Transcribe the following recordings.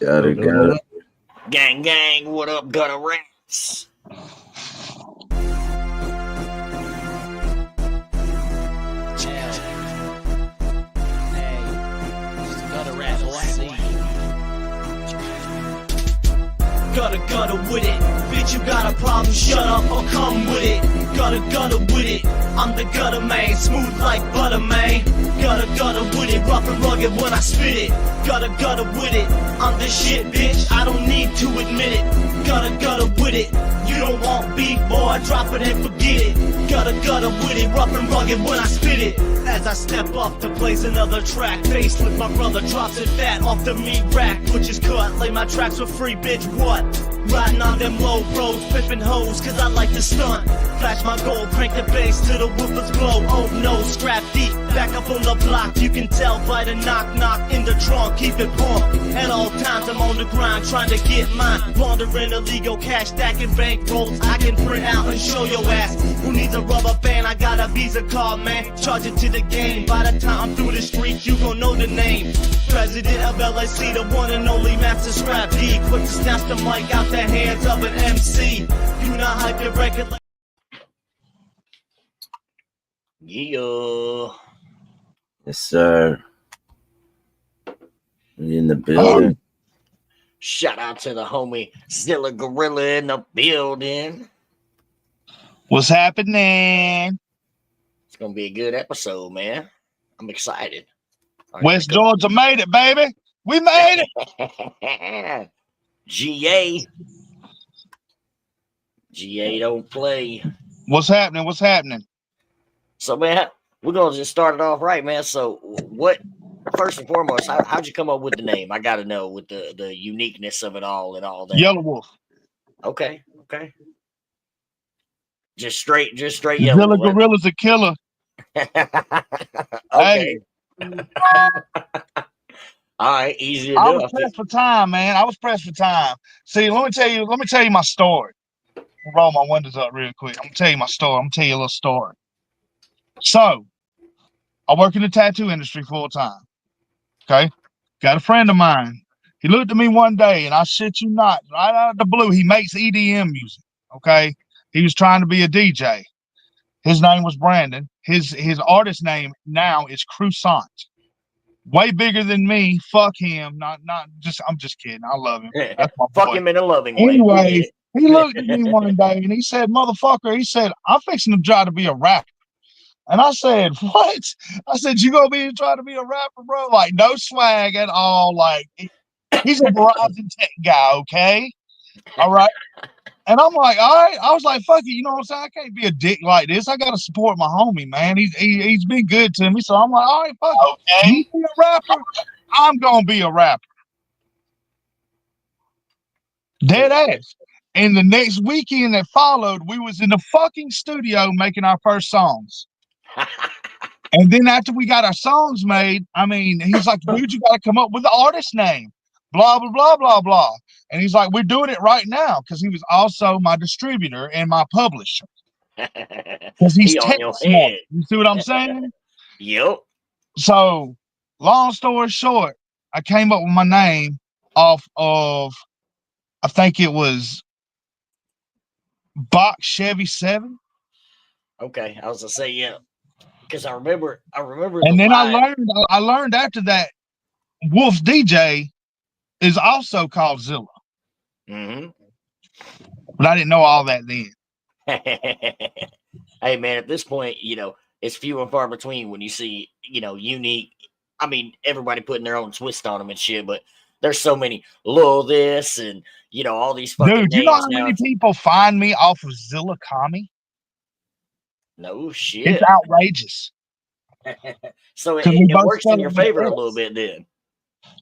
Got it. Gang, gang, what up, gutter rats? Gutter with it. Bitch, you got a problem, shut up or come with it. Gutter with it. I'm the gutter man, smooth like butter, man. Gutter with it, rough and rugged when I spit it. Gutter with it. I'm the shit, bitch, I don't need to admit it. Gutter with it. You don't want beef, boy, drop it and forget it. Gutter with it, rough and rugged when I spit it. As I step up to place another track, faced with my brother, drops it fat off the meat rack. Butcher's cut, lay my tracks for free, bitch, what? Riding on them low bros, pimping hoes, cause I like to stunt. Flash my gold, crank the bass till the woofers blow. Oh no, scrap deep, back up on the block. You can tell by the knock in the trunk, keep it pumped. At all times I'm on the grind, trying to get mine. Laundering illegal cash, stacking bank rolls. I can print out and show your ass. Who needs a rubber band? I got a Visa card, man. Charge it to the game. By the time I'm through the streets, you gon' know the name. President of LAC, the one and only Master Scrap D. Quick to snatch the mic out the hands of an MC. You not hype your record like... Yeah. Yes, sir. We in the building. Shout out to the homie Xilla Gorilla in the building. What's happening? It's gonna be a good episode, man. I'm excited. West Georgia made it, baby. We made it. GA. GA don't play. What's happening? What's happening? So, man, we're gonna just start it off right, man. So, what? First and foremost, how'd you come up with the name? I gotta know with the uniqueness of it all and all that. Yellow Wolf. Okay. Just straight Yellow Xilla Wolf. Gorilla's a killer. Okay. All right, easy I enough. was pressed for time, man. I was pressed for time. See, let me tell you my story. Roll my windows up real quick. I'm gonna tell you my story. I'm gonna tell you a little story. So, I work in the tattoo industry full time. Okay, got a friend of mine. He looked at me one day, and I shit you not, right out of the blue, he makes EDM music. Okay, he was trying to be a DJ. His name was Brandon. His artist name now is Croissant. Way bigger than me. Fuck him. I'm just kidding. I love him. That's my Fuck boy. him in a loving way. Anyways, he looked at me one day and he said, "Motherfucker," he said, "I'm fixing to try to be a rapper." And I said, "What?" I said, "You gonna be trying to be a rapper, bro?" Like, no swag at all. Like, he's a Verizon tech guy, okay? All right. And I'm like, all right. I was like, fuck it. You know what I'm saying? I can't be a dick like this. I got to support my homie, man. He's been good to me. So I'm like, all right, fuck it. Okay. You be a rapper? I'm going to be a rapper. Dead ass. And the next weekend that followed, we was in the fucking studio making our first songs. And then after we got our songs made, I mean, he's like, dude, you got to come up with the artist name. Blah, blah, blah, blah, blah. And he's like, we're doing it right now, because he was also my distributor and my publisher. Because he's tech smart. You see what I'm saying? Yep. So, long story short, I came up with my name off of, I think it was Box Chevy 7. Okay, I was gonna say yeah, because I remember. And then I learned after that, Wolf's DJ is also called Xilla. Mm-hmm. But I didn't know all that then. Hey man, at this point, it's few and far between when you see, unique. I mean, everybody putting their own twist on them and shit, but there's so many Lil this and all these fucking dude. You know how many people find me off of Xilla Kami? No shit. It's outrageous. So it works in your favor a little bit then.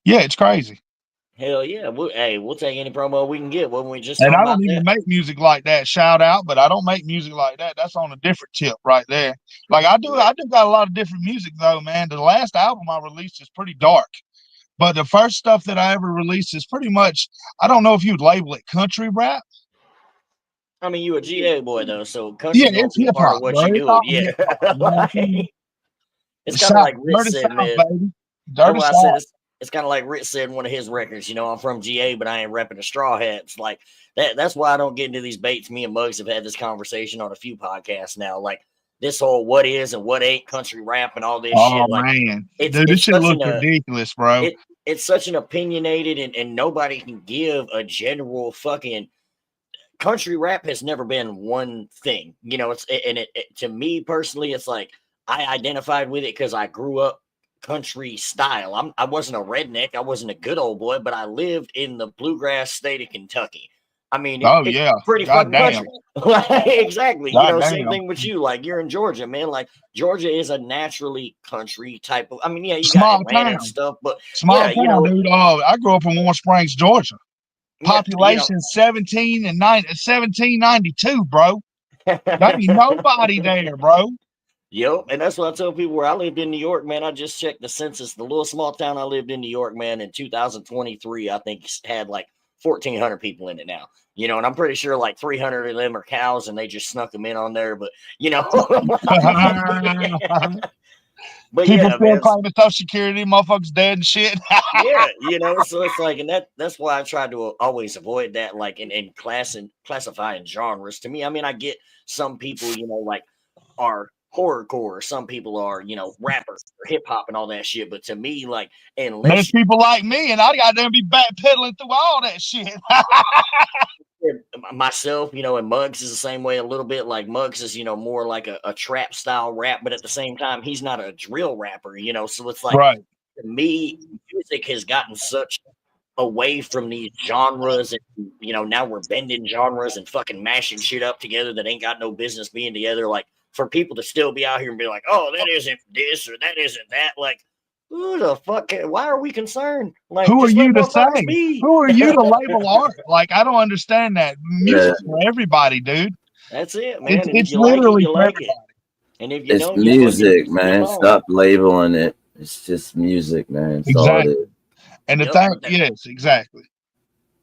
Yeah, it's crazy. Hell yeah. We'll take any promo we can get. When we just and I don't even make music like that. Shout out, but I don't make music like that. That's on a different tip right there. Like I do got a lot of different music though, man. The last album I released is pretty dark. But the first stuff that I ever released is pretty much, I don't know if you'd label it country rap. I mean, you a GA boy though, so country it's hip hop. What you do, yeah. It's kind of like Rich said, man. Baby. Dirty South. it's kind of like Rich said in one of his records, you know, I'm from GA, but I ain't repping a straw hat. It's like that's why I don't get into these baits. Me and Muggs have had this conversation on a few podcasts now. Like this whole what is and what ain't country rap and all this Oh shit. Like man, it's dude, this it's shit such looks ridiculous, bro. it's such an opinionated and nobody can give a general fucking country rap has never been one thing, you know. It's to me personally, it's like I identified with it because I grew up country style. I wasn't a redneck, I wasn't a good old boy, but I lived in the bluegrass state of Kentucky. I mean, Oh it's yeah, pretty fucking goddamn, country. Exactly. You know, same goddamn. thing with you. Like you're in Georgia, man. Like Georgia is a naturally country type of. I mean, yeah, you got Small Atlanta and town, stuff, but small yeah, you town, know, dude. I grew up in Warm Springs, Georgia. yeah, you know. Population 1792, bro. There ain't nobody there, bro. Yep, and that's what I tell people where I lived in New York, man. I just checked the census. The little small town I lived in New York, man, in 2023, I think had like 1,400 people in it now. You know, and I'm pretty sure like 300 of them are cows and they just snuck them in on there. But, you know, but People yeah, still man. claiming Social Security, motherfuckers dead and shit. Yeah, you know, so it's like, and that's why I try to always avoid that, like in classifying genres. To me, I mean, I get some people, you know, like are horrorcore, some people are, you know, rappers or hip hop and all that shit. But to me, like, There's unless people like me, and I got them be backpedaling through all that shit. myself, you know, and Muggs is the same way a little bit. Like Muggs is, you know, more like a trap style rap, but at the same time, he's not a drill rapper, you know. So it's like Right. to me, music has gotten such away from these genres, and you know, now we're bending genres and fucking mashing shit up together that ain't got no business being together. Like for people to still be out here and be like, oh, that isn't this or that isn't that, like who the fuck, why are we concerned? Like, Who are just you let to motherfuckers say? be. Who are you to label art? Like, I don't understand that. Music's for everybody, dude. That's it, man. And if It's you like it, literally you for like everybody. it. And if you It's don't, you fucking music, leave man. alone. Stop labeling it. It's just music, man. That's all it Exactly. is. And the Yep, thing, but yes, exactly.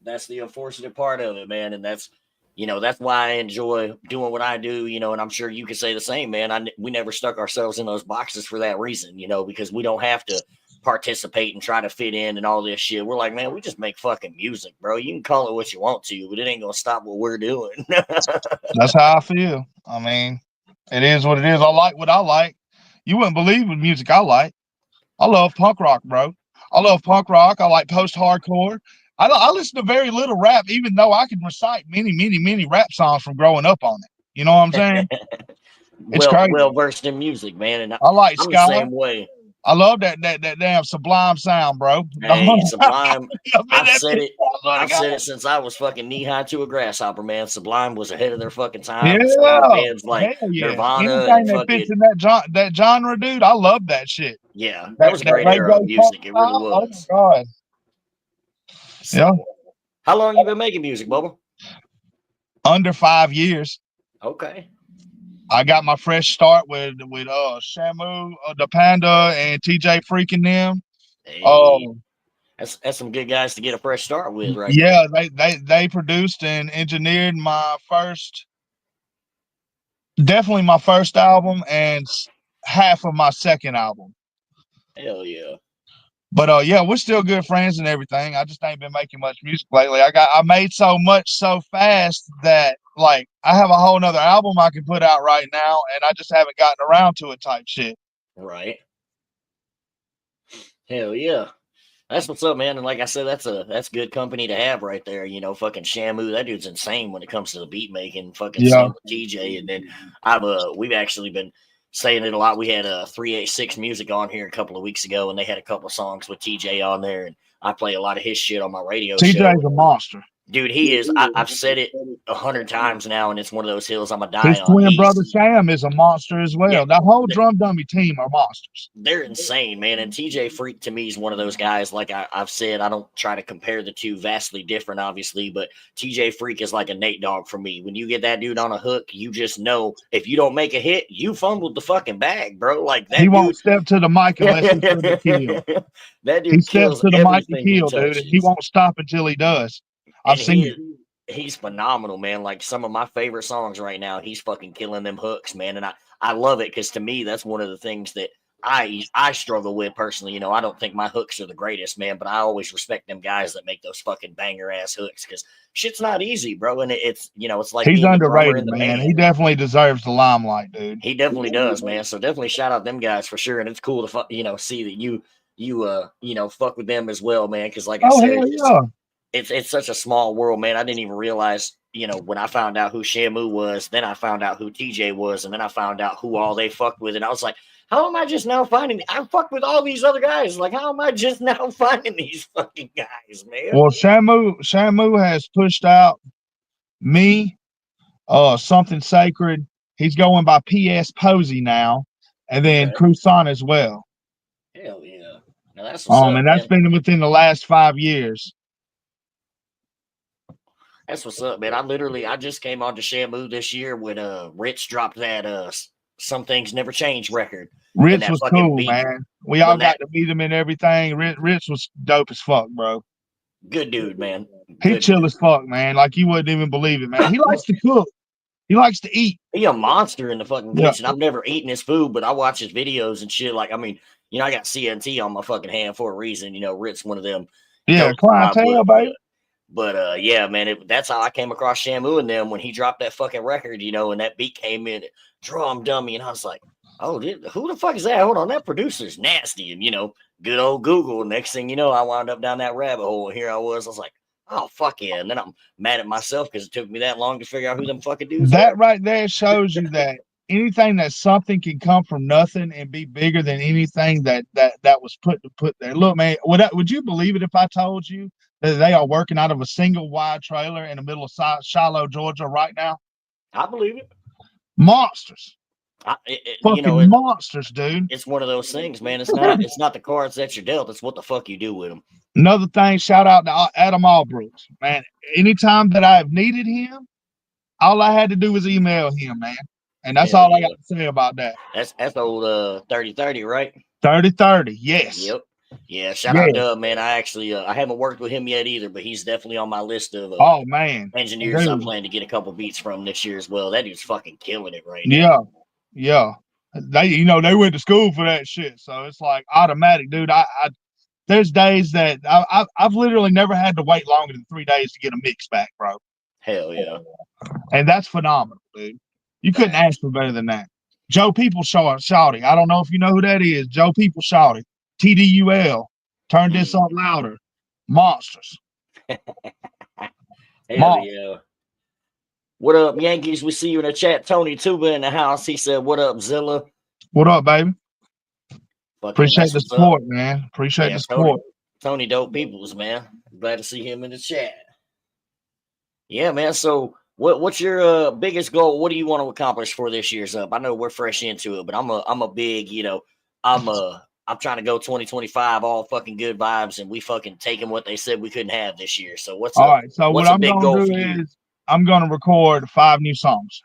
that's the unfortunate part of it, man. And that's, you know, that's why I enjoy doing what I do, you know, and I'm sure you could say the same, man. We never stuck ourselves in those boxes for that reason, you know, because we don't have to participate and try to fit in and all this shit. We're like, man, we just make fucking music, bro. You can call it what you want to, but it ain't gonna stop what we're doing. That's how I feel. I mean, it is what it is. I like what I like. You wouldn't believe the music I like. I love punk rock, bro. I love punk rock. I like post-hardcore. I listen to very little rap, even though I can recite many rap songs from growing up on it. You know what I'm saying? It's crazy. well versed in music, man. And I like I'm the ska. same way. I love that damn Sublime sound, bro. Hey, Sublime. I've That said bitch, it. I swear to I've said God. it since I was fucking knee high to a grasshopper, man. Sublime was ahead of their fucking time. Yeah, Same with bands like hell yeah. Nirvana Anything and that fits fucking in that genre, dude, I love that shit. yeah. That That was a that great era of reggae punk music. It really style. Oh my was. God. So, Yeah. how long you been making music, Bubba? Under 5 years. Okay. I got my fresh start with Shamu, the Panda, and TJ Freaking them. Hey, that's some good guys to get a fresh start with, right there. Yeah, they produced and engineered definitely my first album and half of my second album. Hell yeah. But yeah, we're still good friends and everything. I just ain't been making much music lately. I made so much so fast that like I have a whole nother album I can put out right now, and I just haven't gotten around to it type shit. Right. Hell yeah. That's what's up, man. And like I said, that's good company to have right there. You know, fucking Shamu, that dude's insane when it comes to the beat making. Fucking Yeah. same with TJ. And then we've actually been saying it a lot. We had a 386 Music on here a couple of weeks ago, and they had a couple of songs with TJ on there, and I play a lot of his shit on my radio show. TJ's a monster. Dude, he is. I've said it 100 times now, and it's one of those hills I'm gonna die His on. twin brother Sam is a monster as well. Yeah. That whole Drum Dummy team are monsters. They're insane, man. And TJ Freak to me is one of those guys. Like I've said, I don't try to compare the two, vastly different, obviously, but TJ Freak is like a Nate Dogg for me. When you get that dude on a hook, you just know if you don't make a hit, you fumbled the fucking bag, bro. Like that. He won't step to the mic unless he's for the kill. That dude He steps kills to the mic to everything he kill, dude, and touches. he won't stop until he does. I've seen it. He's phenomenal, man. Like some of my favorite songs right now, he's fucking killing them hooks, man. And I love it because to me, that's one of the things that I struggle with personally. You know, I don't think my hooks are the greatest, man, but I always respect them guys that make those fucking banger ass hooks because shit's not easy, bro. And it's you know, it's like He's being the drummer underrated, in the man. band. He definitely deserves the limelight, dude. He definitely does, man. So definitely shout out them guys for sure. And it's cool to you know see that you you know fuck with them as well, man. Because like I Oh, said, hell yeah. it's such a small world, man. I didn't even realize, you know, when I found out who Shamu was, then I found out who TJ was, and then I found out who all they fucked with, and I was like, how am I just now finding? I fucked with all these other guys. Like, how am I just now finding these fucking guys, man? Well, Shamu has pushed out me, Something Sacred. He's going by PS Posey now, and then Okay. Cruson as well. Hell yeah. Now that's what's up, And that's man. been within the last 5 years. That's what's up, man. I just came on to Shamu this year when Rich dropped that Some Things Never Change record. Rich that was fucking cool, beat- man. We all when got that- to meet him and everything. Rich was dope as fuck, bro. Good dude, man. He Good chill dude. as fuck, man. Like you wouldn't even believe it, man. He likes to cook. He likes to eat. He a monster in the fucking Yeah. kitchen. I've never eaten his food, but I watch his videos and shit. Like, I mean, you know, I got CNT on my fucking hand for a reason. You know, Rick's one of them. Yeah, goats in my clientele, blood, baby. But yeah, man, that's how I came across Shamu and them when he dropped that fucking record, you know, and that beat came in, drum dummy, and I was like, oh, who the fuck is that? Hold on, that producer's nasty. And, you know, good old Google. Next thing you know, I wound up down that rabbit hole. And here I was like, oh, fuck yeah. And then I'm mad at myself because it took me that long to figure out who them fucking dudes That were. right there shows you that anything that something can come from nothing and be bigger than anything that was put there. Look, man, would you believe it if I told you that they are working out of a single wide trailer in the middle of Shiloh, Georgia right now? I believe it. Monsters. You know, monsters, dude. it's one of those things, man. It's not the cards that you're dealt. It's what the fuck you do with them. Another thing, shout out to Adam Albrooks, man. Anytime that I have needed him, all I had to do was email him, man. And that's all I got to say about that. That's old 30-30, right? 30-30, yes. Yep. Yeah, shout out Dub, man. I actually I haven't worked with him yet either, but he's definitely on my list of engineers dude. I'm planning to get a couple beats from this year as well. That dude's fucking killing it right now. Yeah. They went to school for that shit, so it's like automatic, dude. There's days that I've literally never had to wait longer than 3 days to get a mix back, bro. Hell yeah. And that's phenomenal, dude. You couldn't ask for better than that. Joe People Shouty. I don't know if you know who that is. Joe People Shouty. TDUL. Turn this up louder. Monsters. Hell yeah. What up, Yankees? We see you in the chat. Tony Tuba in the house. He said, what up, Xilla? What up, baby? Appreciate the support, up, man. Appreciate the support. Tony Dope Peoples, man. Glad to see him in the chat. Yeah, man. So what's your biggest goal? What do you want to accomplish for this year's up? I know we're fresh into it, but I'm a big, you know, I'm trying to go 2025, all fucking good vibes, and we fucking taking what they said we couldn't have this year. So what's all right? So what I'm big gonna goal do for you? is I'm gonna record 5 new songs,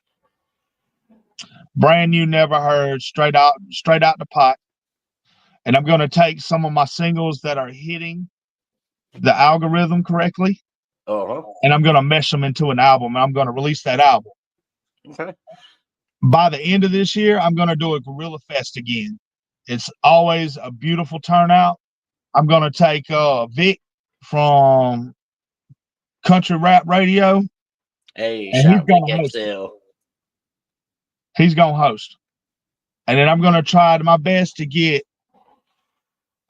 brand new, never heard, straight out the pot, and I'm gonna take some of my singles that are hitting the algorithm correctly, and I'm gonna mesh them into an album, and I'm gonna release that album. Okay. By the end of this year, I'm gonna do a Gorilla Fest again. It's always a beautiful turnout. I'm gonna take Vic from Country Rap Radio. Hey, and he's gonna host. He's gonna host, and then I'm gonna try my best to get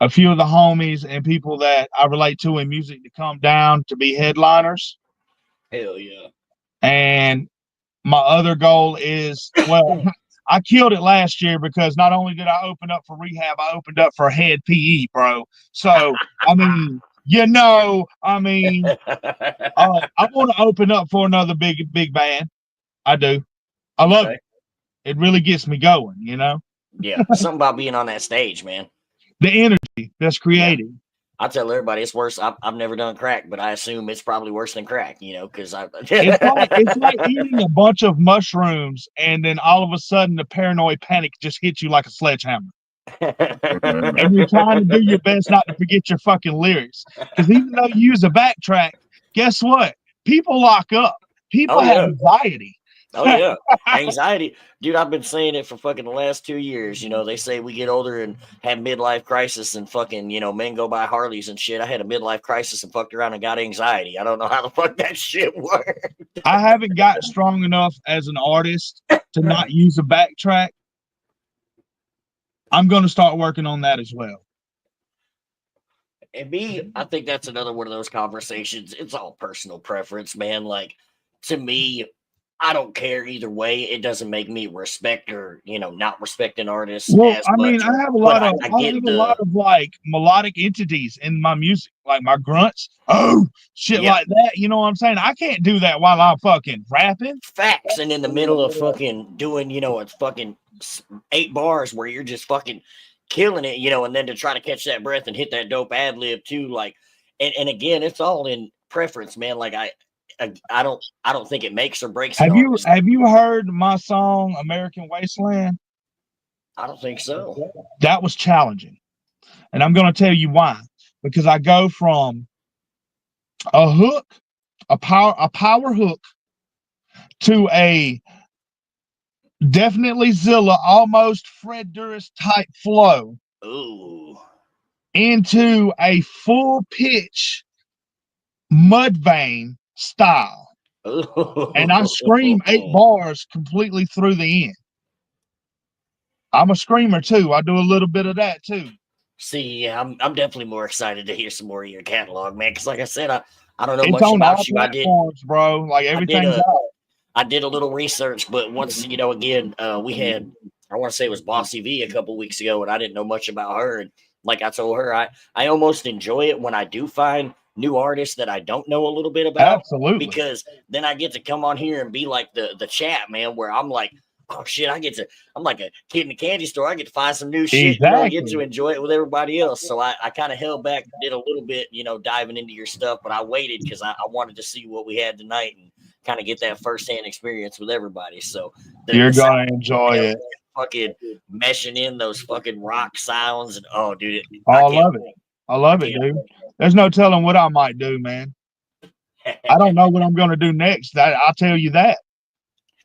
a few of the homies and people that I relate to in music to come down to be headliners. Hell yeah! And my other goal is, well, I killed it last year because not only did I open up for Rehab, I opened up for Head PE, bro. So I mean. I want to open up for another big band. I do. I love it. It really gets me going, you know? Yeah. Something about being on that stage, man. The energy that's created. Yeah. I tell everybody it's worse. I've never done crack, but I assume it's probably worse than crack, you know, because it's like eating a bunch of mushrooms and then all of a sudden the paranoid panic just hits you like a sledgehammer. And you're trying to do your best not to forget your fucking lyrics. Because even though you use a backtrack, guess what? People lock up. People have anxiety. Oh yeah, anxiety, dude. I've been saying it for fucking the last 2 years. They say we get older and have midlife crisis, and fucking men go buy Harleys and shit. I had a midlife crisis and fucked around and got anxiety. I don't know how the fuck that shit works. I haven't got strong enough as an artist to not use a backtrack. I'm going to start working on that as well. And me, I think that's another one of those conversations. It's all personal preference, man. Like, to me, I don't care either way. It doesn't make me respect or not respect an artist. Well, as I mean, much. I have a But lot of like melodic entities in my music, like my grunts, shit Yeah. like that. You know what I'm saying? I can't do that while I'm fucking rapping. facts. And in the middle of fucking doing, it's fucking 8 bars where you're just fucking killing it, and then to try to catch that breath and hit that dope ad lib too, like, and again, it's all in preference, man. Like I don't think it makes or breaks. Have you heard my song American Wasteland? I don't think so. That was challenging, and I'm going to tell you why. Because I go from a hook, a power hook, to a definitely Xilla, almost Fred Durst type flow. Ooh. Into a full pitch Mudvayne style. Ooh. And I scream 8 bars completely through the end. I'm a screamer too. I do a little bit of that too. See, I'm definitely more excited to hear some more of your catalog, man. Because like I said, I don't know It's much on about all you. platforms, bro. Like everything's out. I did a little research, but once again, we had, I want to say it was Bossy V a couple weeks ago, and I didn't know much about her. And like I told her, I almost enjoy it when I do find new artists that I don't know a little bit about. Absolutely. Because then I get to come on here and be like the chat, man, where I'm like, oh shit, I'm like a kid in a candy store. I get to find some new shit. Exactly. I get to enjoy it with everybody else. So I kind of held back, did a little bit, diving into your stuff, but I waited because I wanted to see what we had tonight and kind of get that firsthand experience with everybody. So you're gonna enjoy it. Fucking meshing in those fucking rock sounds and dude, I love it. I love it, dude. There's no telling what I might do, man. I don't know what I'm gonna do next. I'll tell you that.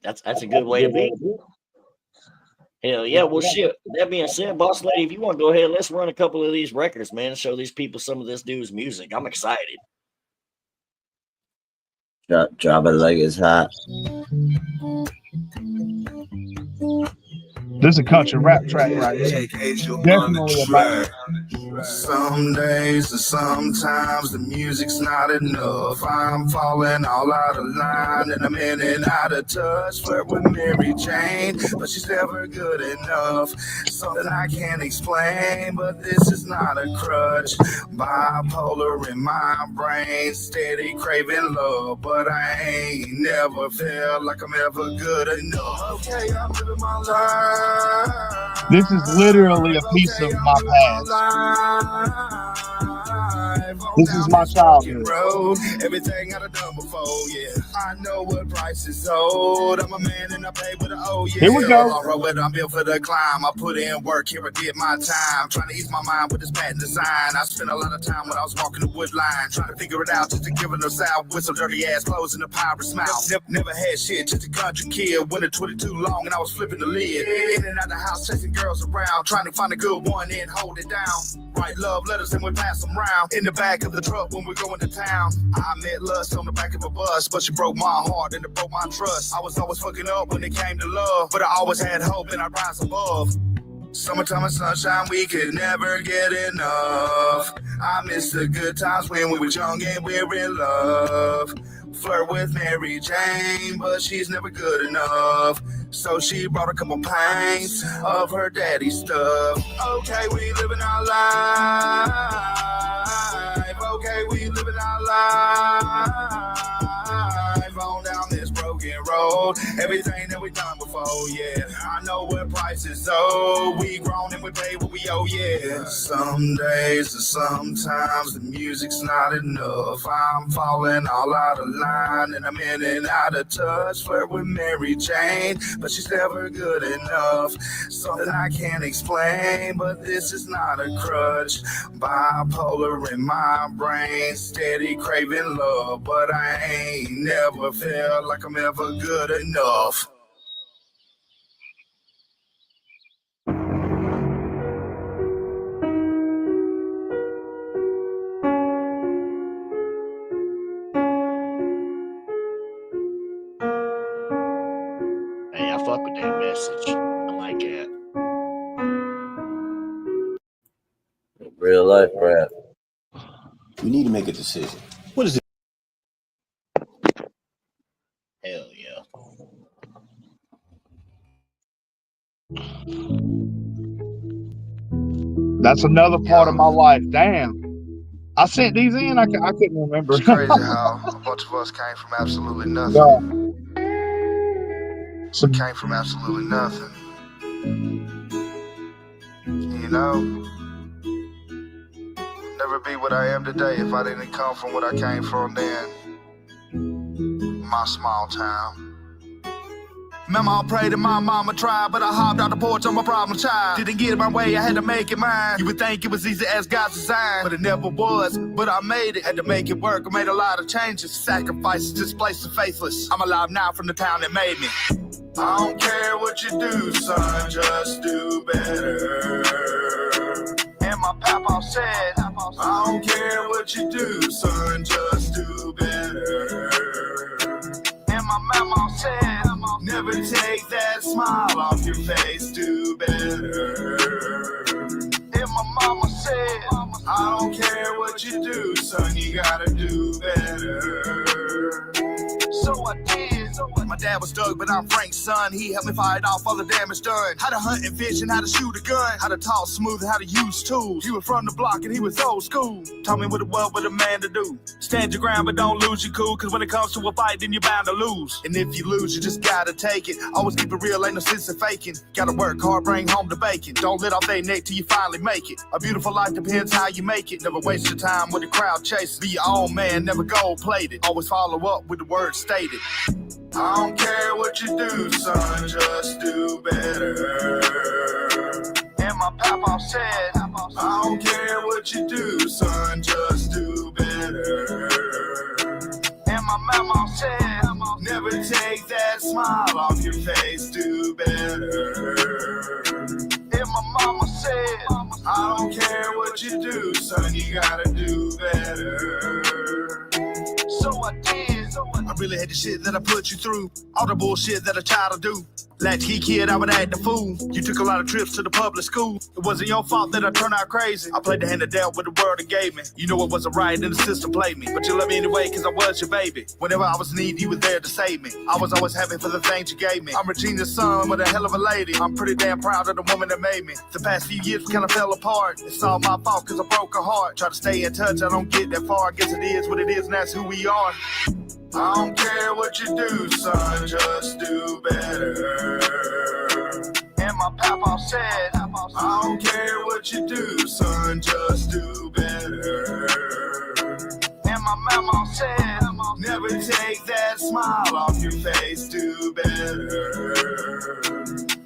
That's a good way to be. Hell yeah. Well, shit. That being said, Boss Lady, if you want to go ahead, let's run a couple of these records, man, and show these people some of this dude's music. I'm excited. Drop it like it's hot. This is a country rap track right here. Definitely about some days and sometimes the music's not enough. I'm falling all out of line and I'm in and out of touch. Flirt with Mary Jane, but she's never good enough. Something I can't explain, but this is not a crutch. Bipolar in my brain, steady craving love, but I ain't never felt like I'm ever good enough. Okay, I'm living my life. This is literally a piece of my past. This is my childhood. Everything I've done before, yeah. I know what price is sold. I'm a man and I pay with yeah. Here we go. I'm built for the climb. I put in work, here I did my time. Trying to ease my mind with this patent design. I spent a lot of time when I was walking the wood line, trying to figure it out just to give it a sound with some dirty ass clothes and a pirate smile. Never had shit, just a country kid. Winter 22 long and I was flipping the lid. In and out the house, chasing girls around, trying to find a good one and hold it down. Write love letters and we pass them round. In the back of the truck when we're going to town. I met lust on the back of a bus, but she broke my heart and it broke my trust. I was always fucking up when it came to love, but I always had hope and I rise above. Summertime and sunshine, we could never get enough. I miss the good times when we were young and we were in love. Flirt with Mary Jane, but she's never good enough. So she brought a couple pints of her daddy's stuff. Okay, we living our life. Okay, we living our life. On down this broken road. Everything that we done before. before, yeah. I know what prices owe. We grown and we pay what we owe, yeah. Some days and sometimes the music's not enough. I'm falling all out of line and I'm in and out of touch. Flirt with Mary Jane, but she's never good enough. Something I can't explain, but this is not a crutch. Bipolar in my brain, steady craving love, but I ain't never felt like I'm ever good enough. Hey, I fuck with that message. I like that. Real life rap. We need to make a decision. What is it? Hell yeah. That's another part of my life. Damn. I sent these in. I couldn't remember. It's crazy how a bunch of us came from absolutely nothing. Yeah. Came from absolutely nothing. You know, never be what I am today if I didn't come from what I came from then. My small town. Mama prayed and my mama tried, but I hopped out the porch on my problem child. Didn't get it my way, I had to make it mine. You would think it was easy as God's design, but it never was. But I made it, had to make it work. I made a lot of changes, sacrifices, displaced and faithless. I'm alive now from the town that made me. I don't care what you do, son, just do better. And my papa said, I don't care what you do, son, just do better. And my mama said, never take that smile off your face, do better. And my mama said, I don't care what you do, son, you gotta do better. So I did. My dad was Doug, but I'm Frank's son. He helped me fight off all the damage done. How to hunt and fish and how to shoot a gun. How to talk smooth and how to use tools. He was from the block and he was old school. Taught me what it was with a man to do. Stand your ground but don't lose your cool. Cause when it comes to a fight then you're bound to lose. And if you lose you just gotta take it. Always keep it real, ain't no sense in faking. Gotta work hard, bring home the bacon. Don't let off their neck till you finally make it. A beautiful life depends how you make it. Never waste your time with the crowd chasing. Be your own man, never gold plated. Always follow up with the words stated. I don't care what you do, son, just do better. And my papa said, I don't care what you do, son, just do better. And my mama said, never take that smile off your face, do better. And my mama said, I don't care what you do, son, you gotta do better. So I did. I really hate the shit that I put you through. All the bullshit that I try to do. Latchkey kid, I would act the fool. You took a lot of trips to the public school. It wasn't your fault that I turned out crazy. I played the hand that dealt with the world it gave me. You know it wasn't right and the system played me. But you loved me anyway cause I was your baby. Whenever I was in need, you were there to save me. I was always happy for the things you gave me. I'm Regina's son with a hell of a lady. I'm pretty damn proud of the woman that made me. The past few years we kinda fell apart. It's all my fault cause I broke her heart. Try to stay in touch, I don't get that far. I guess it is what it is and that's who we are. I don't care what you do, son, just do better. And my papa said, I don't care what you do, son, just do better. And my mama said, never take that smile off your face, do better.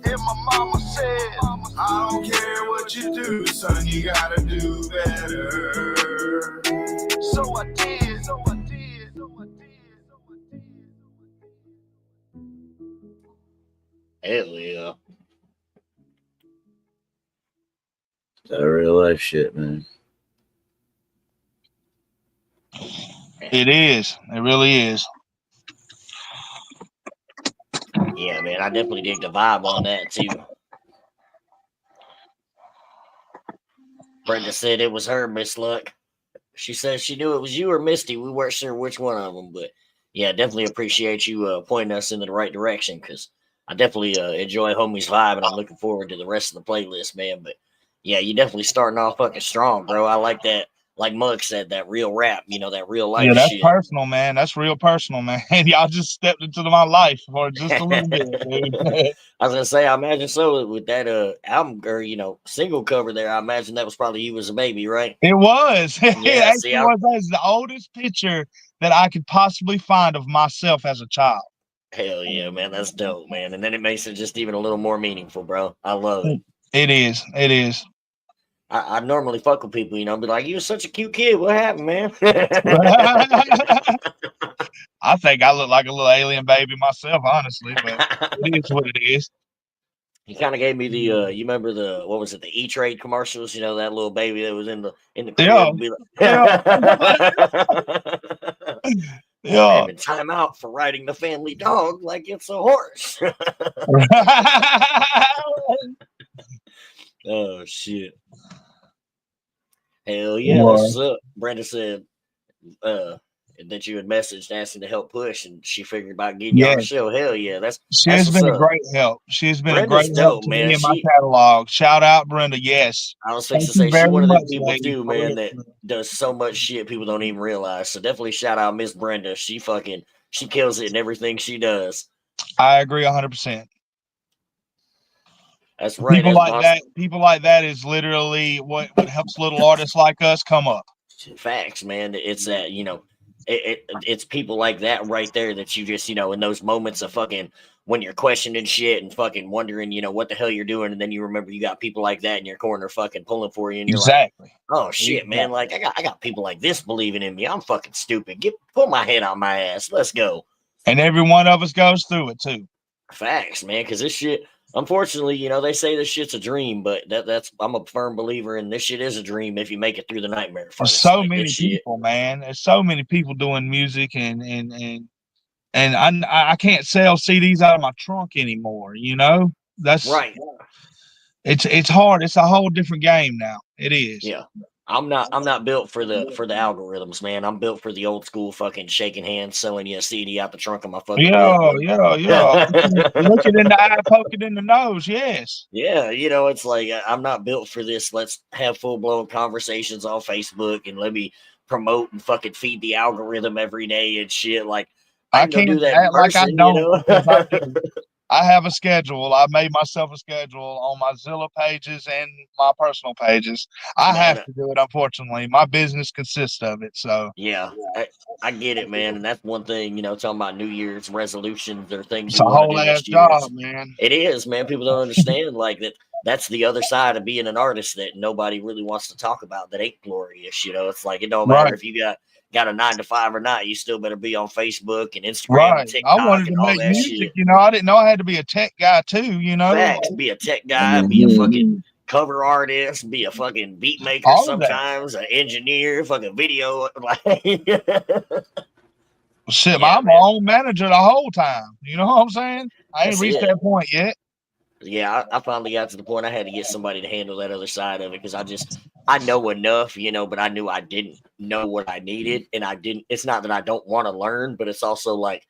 And my mama said, I don't care what you do, son, you gotta do better. So I did. Hell yeah. That real life shit, man. It is. It really is. Yeah, man, I definitely dig the vibe on that too. Brenda said it was her, Miss Luck. She said she knew it was you or Misty. We weren't sure which one of them, but yeah, definitely appreciate you pointing us in the right direction because I definitely enjoy Homie's vibe and I'm looking forward to the rest of the playlist, man. But yeah, you definitely starting off fucking strong, bro. I like that like Mug said, that real rap, that real life Yeah, that's shit. personal, man. That's real personal, man. Y'all just stepped into my life for just a little bit, dude. I was gonna say, I imagine so with that album or single cover there. I imagine that was probably you as a baby, right? It was. It Yeah, see, actually was. That is the oldest picture that I could possibly find of myself as a child. hell yeah, man, that's dope, man. And then it makes it just even a little more meaningful, bro. I love it. It is. It is. I normally fuck with people, be like, "You were such a cute kid. What happened, man?" I think I look like a little alien baby myself, honestly, but it is what it is. He kind of gave me the you remember the what was it, the E-Trade commercials, that little baby that was in the crib. Yeah. And time out for riding the family dog like it's a horse. Oh shit. Hell yeah, that's what's up. Brenda said that you had messaged asking to help push, and she figured about getting you on the show. Hell yeah, she has been a great help. She's been Brenda's a great help to me in my catalog. Shout out, Brenda. Yes, I was fixing to say she's one of those people too, man, that does so much shit people don't even realize. So definitely shout out Miss Brenda. She kills it in everything she does. I agree 100%. That's right. People like that is literally what helps little artists like us come up. Facts, man. It's that, it's people like that right there that you just, in those moments of fucking when you're questioning shit and fucking wondering, what the hell you're doing, and then you remember you got people like that in your corner fucking pulling for you, and you're like, oh shit, man, like I got people like this believing in me. I'm fucking stupid. Pull my head on my ass. Let's go. And every one of us goes through it too. Facts, man, because this shit, unfortunately, they say this shit's a dream, but that's I'm a firm believer in this shit is a dream if you make it through the nightmare. There's so many people, man. There's so many people doing music, and I can't sell CDs out of my trunk anymore. That's right. It's hard. It's a whole different game now. It is. Yeah. I'm not built for the algorithms, man. I'm built for the old school fucking shaking hands, selling you a CD out the trunk of my fucking yeah. Look it in the eye, poke it in the nose. Yes. Yeah, it's like I'm not built for this. Let's have full blown conversations on Facebook and let me promote and fucking feed the algorithm every day and shit. Like I can't do that in person, like I don't. I have a schedule. I made myself a schedule on my Xilla pages and my personal pages. I have to do it, unfortunately. My business consists of it. So yeah, I get it, man. And that's one thing, talking about New Year's resolutions or things. It's a whole ass job, man. It is, man. People don't understand like that. That's the other side of being an artist that nobody really wants to talk about. That ain't glorious, It's like it don't matter if you got a 9-to-5 or not, you still better be on Facebook and Instagram and TikTok. I wanted to make music, shit. I didn't know I had to be a tech guy too, Facts, be a tech guy, be a fucking cover artist, be a fucking beat maker sometimes, an engineer, fucking video. Shit, I'm my own manager the whole time. You know what I'm saying? I ain't reached that point yet. Yeah, I finally got to the point I had to get somebody to handle that other side of it because I know enough, but I knew I didn't know what I needed, and it's not that I don't want to learn, but it's also like,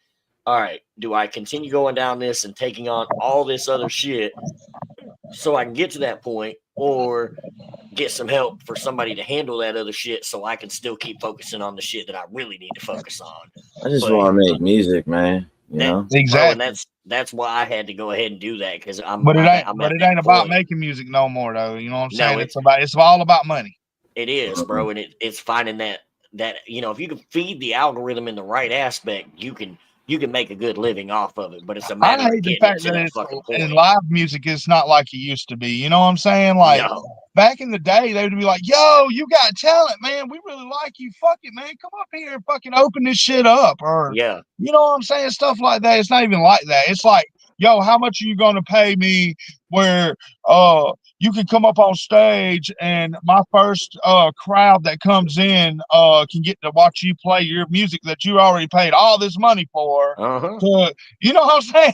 all right, do I continue going down this and taking on all this other shit so I can get to that point, or get some help for somebody to handle that other shit so I can still keep focusing on the shit that I really need to focus on. I just want to make music, man. Exactly. Bro, and that's why I had to go ahead and do that because But it ain't about making music no more, though. You know what I'm saying? It's all about money. It is, bro, and it's finding that if you can feed the algorithm in the right aspect, you can make a good living off of it. But it's a matter of getting it to that fucking point. In live music, it's not like it used to be. You know what I'm saying? Like back in the day, they would be like, "Yo, you got talent, man. We really like you. Fuck it, man. Come up here and fucking open this shit up." Or you know what I'm saying? Stuff like that. It's not even like that. It's like, "Yo, how much are you gonna pay me where you can come up on stage and my first crowd that comes in can get to watch you play your music that you already paid all this money for." You know what I'm saying?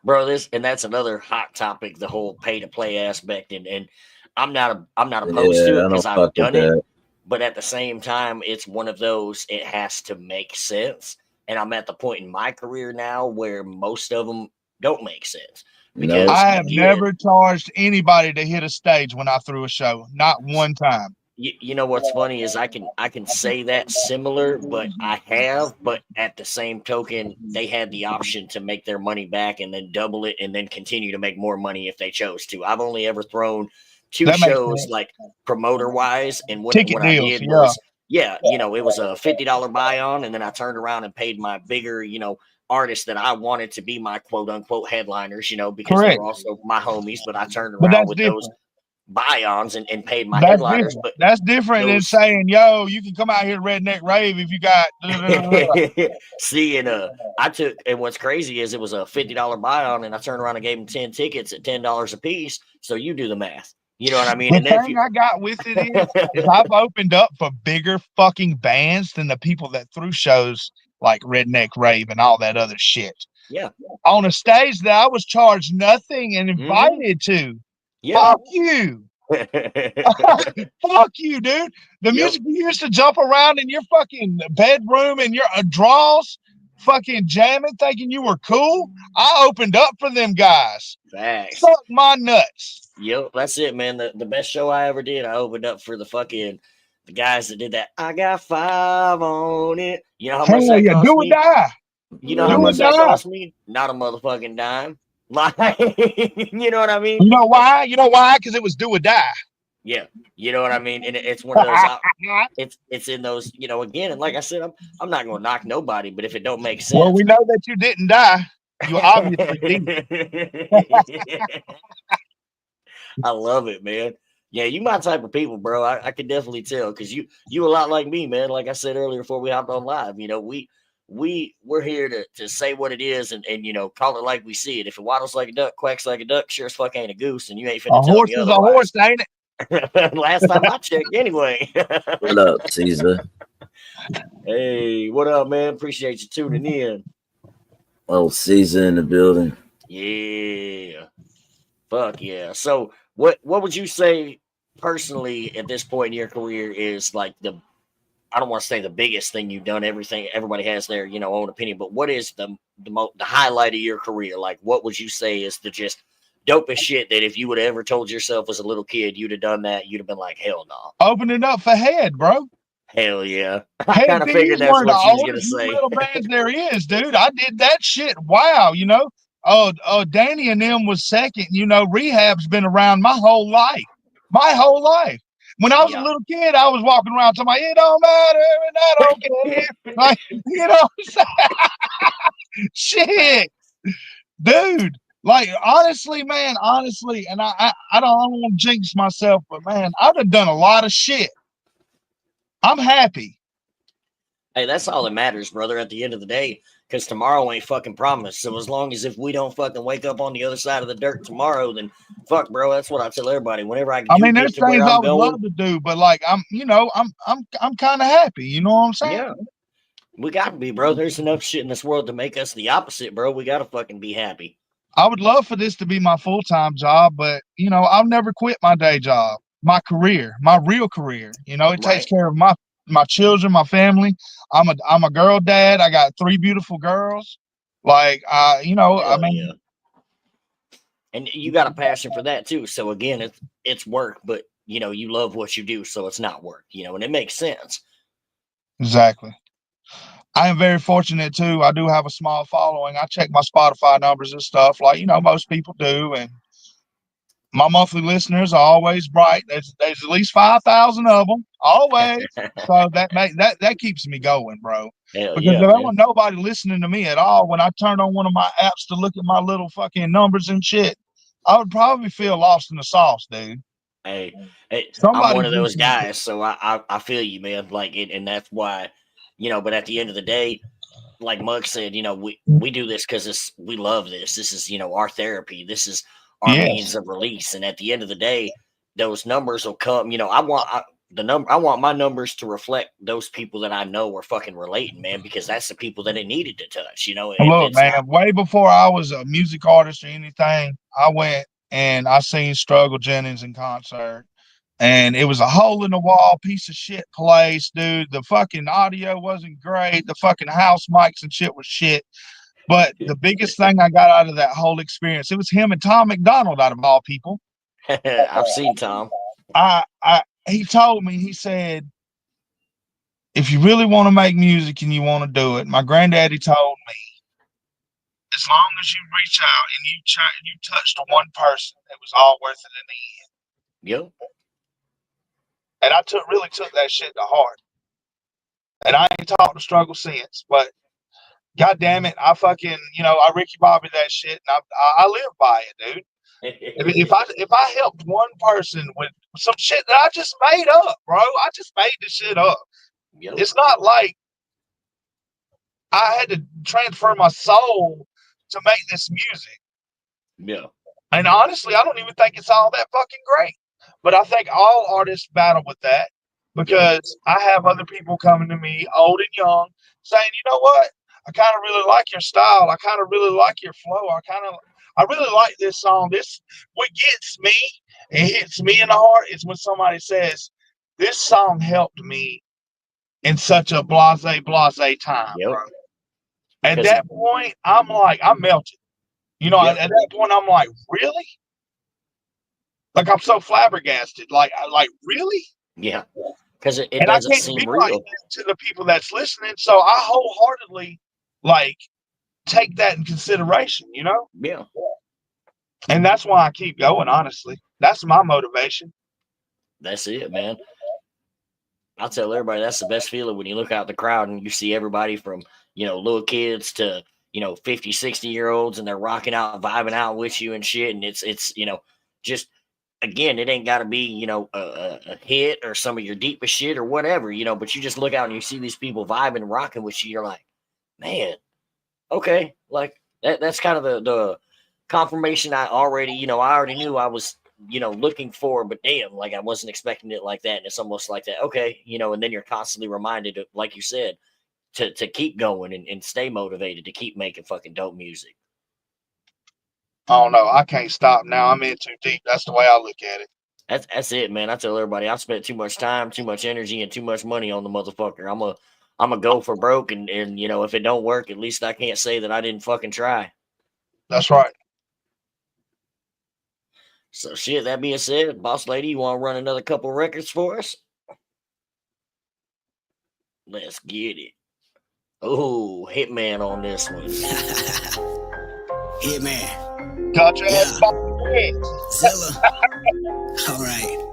Bro, that's another hot topic, the whole pay to play aspect, and I'm not opposed to it because I've done it, but at the same time, it's one of those, it has to make sense, and I'm at the point in my career now where most of them don't make sense. Because I have never charged anybody to hit a stage when I threw a show, not one time. You know what's funny is I can say that similar, but at the same token, they had the option to make their money back and then double it and then continue to make more money if they chose to. I've only ever thrown two That makes shows sense. like promoter wise, and Ticket what I deals, did yeah. was it was a $50 buy on, and then I turned around and paid my bigger, artists that I wanted to be my quote unquote headliners, because they Correct. were also my homies, but I turned But around that's with different. those buy-ons and paid my That's headliners. different. But That's different than those saying, "Yo, you can come out here to Redneck Rave if you got." see, and I took, and what's crazy is it was a $50 buy-on, and I turned around and gave them 10 tickets at $10 a piece. So you do the math. You know what I mean? The And then if thing you I got with it is I've opened up for bigger fucking bands than the people that threw shows like Redneck Rave and all that other shit. yeah. On a stage that I was charged nothing and invited to. Yeah. Fuck you. Fuck you, dude. The music you used to jump around in your fucking bedroom and your drawers, fucking jamming, thinking you were cool. I opened up for them guys. Facts. Suck my nuts. Yep, that's it, man. The best show I ever did, I opened up for the guys that did that. I got 5 on it. You know how much that cost Do or me? die. You know how much that cost me? Not a motherfucking dime. Like, you know what I mean? You know why? Because it was do or die. Yeah, you know what I mean. And it's one of those. It's in those. Again, and like I said, I'm not gonna knock nobody, but if it don't make sense, well, we know that you didn't die. You obviously did. I love it, man. Yeah, you my type of people, bro. I can definitely tell because you a lot like me, man. Like I said earlier before we hopped on live, we're here to say what it is and call it like we see it. If it waddles like a duck, quacks like a duck, sure as fuck ain't a goose, and you ain't finna tell me otherwise. A horse, ain't it? Last time I checked, anyway. What up, Caesar? Hey, what up, man? Appreciate you tuning in. Oh, Caesar in the building. Yeah. Fuck yeah. So what would you say personally at this point in your career is like I don't want to say the biggest thing you've done. Everybody has their own opinion, but what is the highlight of your career? Like, what would you say is the just dopest shit that if you would have ever told yourself as a little kid you'd have done that, you'd have been like, hell no. Opening up for Head, bro. Hell yeah. I kind of figured that's what you was gonna say. Little bands there is, dude. I did that shit. Wow, Oh, Danny and them was second. Rehab's been around my whole life. When I was a little kid, I was walking around talking about, it don't matter, and I don't care. Like, what I'm saying? Shit. Dude. Like, honestly, man, and I don't want to jinx myself, but man, I've done a lot of shit. I'm happy. Hey, that's all that matters, brother, at the end of the day, because tomorrow ain't fucking promised. So as long as if we don't fucking wake up on the other side of the dirt tomorrow, then fuck, bro. That's what I tell everybody. Whenever I mean, get there's to where things I'm I would going, love to do, but like I'm kind of happy. You know what I'm saying? Yeah. We got to be, bro. There's enough shit in this world to make us the opposite, bro. We got to fucking be happy. I would love for this to be my full-time job, but I'll never quit my day job, my career, my real career. It takes care of my children, my family. I'm a girl dad. I got 3 beautiful girls. Like, I mean, yeah. And you got a passion for that too. So again, it's work, but you love what you do, so it's not work, and it makes sense. Exactly. I am very fortunate too. I do have a small following. I check my Spotify numbers and stuff like, most people do. And my monthly listeners are always bright. There's at least 5,000 of them always. So that keeps me going, bro. Hell because yeah, if there man. was nobody listening to me at all, when I turned on one of my apps to look at my little fucking numbers and shit, I would probably feel lost in the sauce, dude. Hey, I'm one of those guys, so I feel you, man. Like it, and that's why, but at the end of the day, like Mug said, we do this because we love this. This is, our therapy. This is our means of release. And at the end of the day, those numbers will come. I want my numbers to reflect those people that I know are fucking relating, man, because that's the people that it needed to touch. Look, man, way before I was a music artist or anything, I went and I seen Struggle Jennings in concert. And it was a hole in the wall piece of shit place, dude. The fucking audio wasn't great. The fucking house mics and shit was shit. But the biggest thing I got out of that whole experience, it was him and Tom McDonald, out of all people. I've seen Tom. I he told me, he said, if you really want to make music and you want to do it, my granddaddy told me, as long as you reach out and you touch the one person, it was all worth it in the end. Yep. And I really took that shit to heart. And I ain't talked to struggle since, but God damn it, I fucking, I Ricky Bobby that shit, and I live by it, dude. If I helped one person with some shit that I just made up, bro, I just made this shit up. Yep. It's not like I had to transfer my soul to make this music. Yeah. And honestly, I don't even think it's all that fucking great. But I think all artists battle with that because I have other people coming to me, old and young, saying, you know what? I kind of really like your style. I kind of really like your flow. I really like this song. What gets me, it hits me in the heart, is when somebody says, this song helped me in such a blase time, Yep. bro. At that point, I'm melted. At that point, I'm like, really? Like, I'm so flabbergasted. Like really? Yeah. Because it and doesn't I can't seem be real. like that to the people that's listening. So I wholeheartedly, take that in consideration, Yeah. And that's why I keep going, honestly. That's my motivation. That's it, man. I'll tell everybody that's the best feeling when you look out the crowd and you see everybody from, little kids to, 50, 60-year-olds, and they're rocking out, vibing out with you and shit. And it's just, again, it ain't got to be, a hit or some of your deepest shit or whatever, but you just look out and you see these people vibing and rocking with you. You're like, man, okay. Like that's kind of the confirmation I already knew I was, looking for, but damn, like I wasn't expecting it like that. And it's almost like that. Okay. And then you're constantly reminded of, like you said, to keep going and stay motivated to keep making fucking dope music. Oh no, I can't stop now. I'm in too deep. That's the way I look at it. That's it, man. I tell everybody I've spent too much time, too much energy, and too much money on the motherfucker. I'm a go for broke, and if it don't work, at least I can't say that I didn't fucking try. That's right. So shit, that being said, boss lady, you want to run another couple records for us? Let's get it. Oh, Hitman on this one. Hitman. Got your ass Xilla. All right.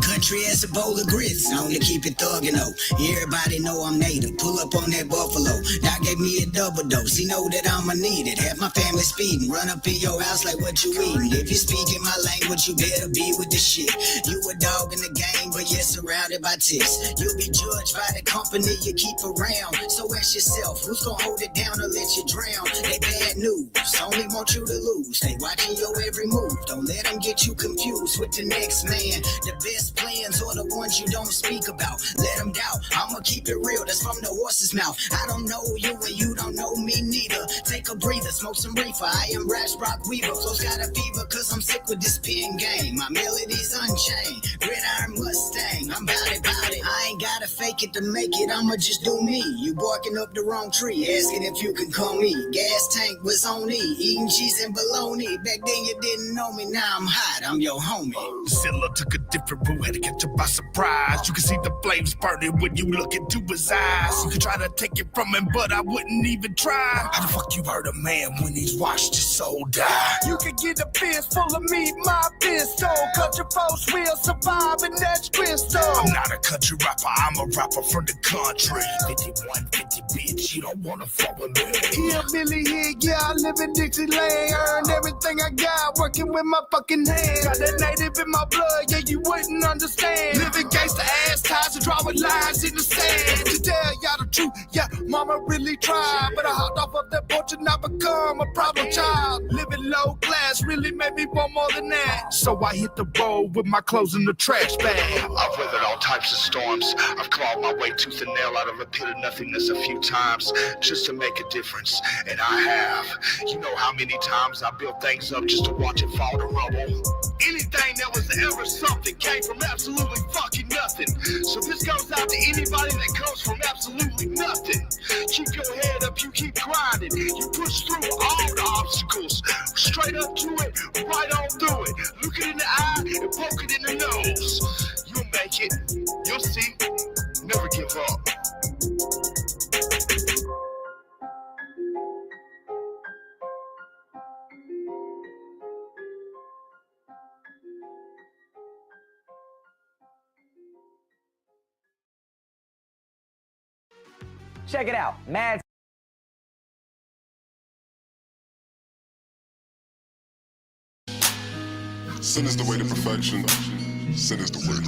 Country as a bowl of grits, known to keep it thuggin' though. Everybody know I'm native. Pull up on that buffalo. Doc gave me a double dose. He know that I'ma need it. Have my family speeding. Run up in your house like what you eating. If you speaking my language, you better be with the shit. You a dog in the game, but you're surrounded by ticks. You'll be judged by the company you keep around. So ask yourself, who's gonna hold it down or let you drown? They bad news, only want you to lose. They watching your every move. Don't let them get you confused with the next man. The best plans are the ones you don't speak about. Let them doubt. I'ma keep it real. That's from the horse's mouth. I don't know you and you don't know me neither. Take a breather, smoke some reefer. I am Rash Brock Weaver. Flows got a fever cause I'm sick with this pen game. My melody's unchained. Red Iron Mustang. I'm bout it. I ain't gotta fake it to make it. I'ma just do me. You barking up the wrong tree. Asking if you can call me. Gas tank was on E. Eating cheese and bologna. Back then you didn't know me. Now I'm hot. I'm your homie. Xilla took a different route, had to catch him by surprise. You can see the flames burning when you look into his eyes. You can try to take it from him, but I wouldn't even try. How the fuck you hurt a man when he's watched his soul die? You can get a fist full of meat, my pistol. Country folks will survive, and that's crystal. I'm not a country rapper, I'm a rapper from the country. 5150, bitch, you don't wanna fuck with me. Yeah, Billy here, yeah, I live in Dixieland. Earn everything I got, working with my fucking hands. Got that native in my blood, yeah, you wouldn't understand. Living gangsta ass ties and drawing lines in the sand. To tell y'all the truth, yeah, mama really tried. But I hopped off of that porch and I become a problem child. Living low class really made me want more than that. So I hit the road with my clothes in the trash bag. I've weathered all types of storms. I've clawed my way tooth and nail out of a pit of nothingness a few times just to make a difference. And I have. You know how many times I built things up just to watch it fall to rubble. Anything that was ever something came from absolutely fucking nothing. So this goes out to anybody that comes from absolutely nothing. Keep your head up, you keep grinding. You push through all the obstacles. Straight up to it, right on through it. Look it in the eye poke it in the nose. You'll make it. You'll see. Never give up. Check it out. Mad Sin is the way to perfection. Sin is the way.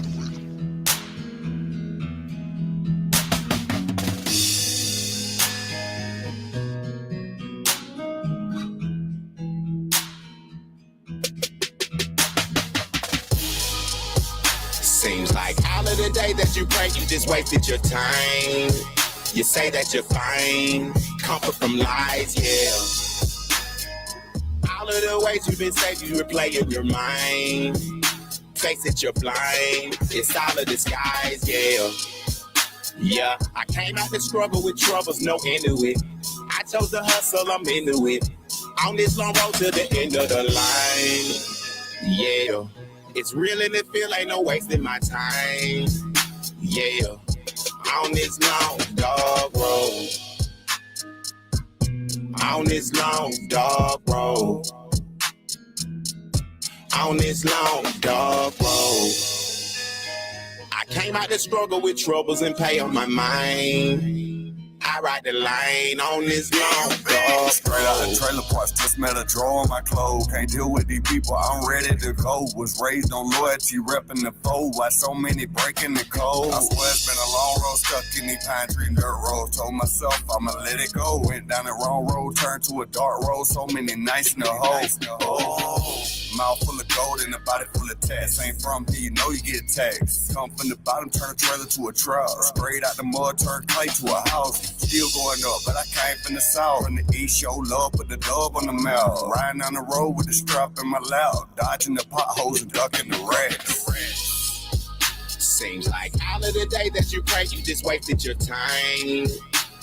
Seems like all of the day that you pray, you just wasted your time. You say that you're fine, comfort from lies, yeah. All of the ways you've been saved, you replay in your mind. Face it, you're blind. It's all a disguise, yeah. Yeah, I came out to struggle with troubles, no end to it. I chose to hustle, I'm into it. On this long road to the end of the line, yeah. It's real and it feel like no wasting my time, yeah. On this long dog road. On this long dog road. On this long dog road. I came out to struggle with troubles and pay on my mind. I ride the line on this long dog. Straight out the trailer parks, just met a drawer on my clothes. Can't deal with these people, I'm ready to go. Was raised on loyalty, repping the foe. Why so many breaking the code? I swear it's been a long road, stuck in these pine tree dirt roads. Told myself I'ma let it go. Went down the wrong road, turned to a dark road. So many nights in the hole. Oh. Mouth full of gold and a body full of tats. Ain't from here, you know you get taxed. Come from the bottom, turn a trailer to a truck. Straight out the mud, turn clay to a house. Still going up, but I came from the south. From the east, show love, put the dub on the mouth. Riding down the road with the strap in my lap. Dodging the potholes and ducking the rats. Seems like all of the day that you pray, you just wasted your time.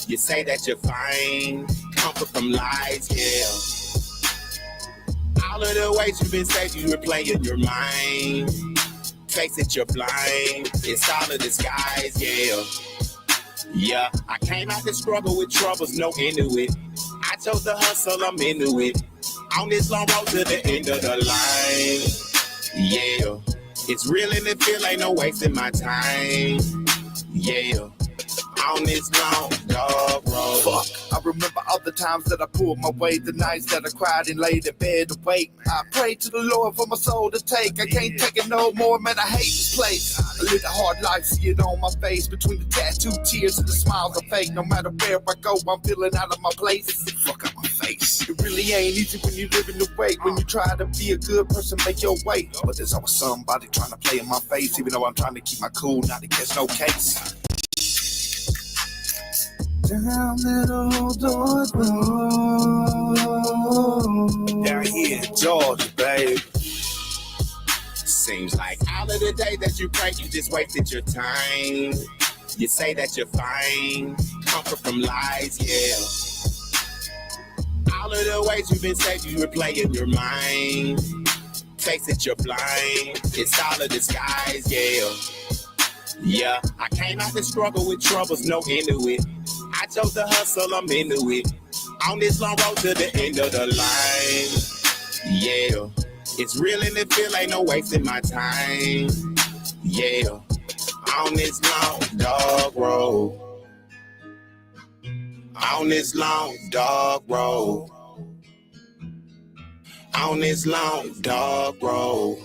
You say that you're fine, comfort from lies, yeah. All of the ways you've been saved, you replay in your mind. Face it, you're blind. It's all a disguise, yeah. Yeah, I came out to struggle with troubles, no end to it. I chose to hustle, I'm into it. On this long road to the end of the line, yeah. It's real and it feel like no wasting my time, yeah. On this long dog road. Fuck, I remember all the times that I pulled my weight, the nights that I cried and laid in bed awake. I prayed to the Lord for my soul to take. I can't take it no more, man, I hate this place. I lived a hard life, see it on my face. Between the tattooed tears and the smiles are fake. No matter where I go, I'm feeling out of my place. Fuck up my face. It really ain't easy when you live in the way. When you try to be a good person, make your way. But there's always somebody trying to play in my face. Even though I'm trying to keep my cool, not to catch no case. Down that old dark road. Down here in Georgia, babe. Seems like all of the day that you pray, you just wasted your time. You say that you're fine, comfort from lies, yeah. All of the ways you've been saved, you replay in your mind. Face it, you're blind. It's all a disguise, yeah. Yeah, I came out to struggle with troubles, no end to it. I chose to hustle, I'm into it. On this long road to the end of the line, yeah. It's real and it feel like no wasting my time, yeah. On this long dog road. On this long dog road. On this long dog road.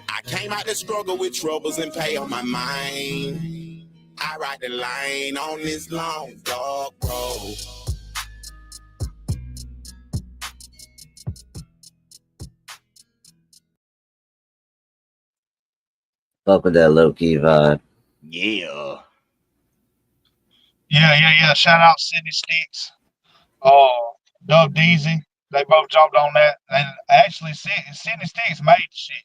I came out to struggle with troubles and pay on my mind. I ride the line on this long dog road. Fuck with that low key vibe. Yeah. Yeah. Shout out Sydney Sticks. Dub Deezy. They both jumped on that. And actually, Sydney Sticks made the shit.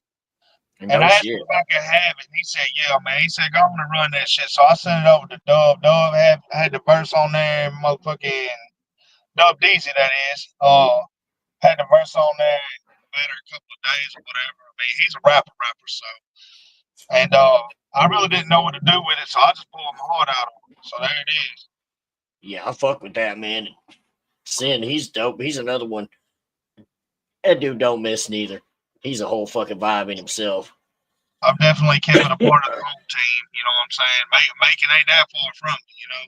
No And I asked shit. him if I could have it. And he said, yeah, man. He said, go on and run that shit. So I sent it over to Dub. Dub had the verse on there. Motherfucking Dub Deezy, that is. Had the verse on there. Later a couple of days or whatever. He's a rapper, so. And I really didn't know what to do with it, so I just pulled my heart out on it. So there it is. Yeah, I fuck with that, man. Sin, he's dope. He's another one. That dude don't miss neither. He's a whole fucking vibe in himself. I'm definitely keeping a part of the home team. You know what I'm saying? Macon ain't that far from me, you know.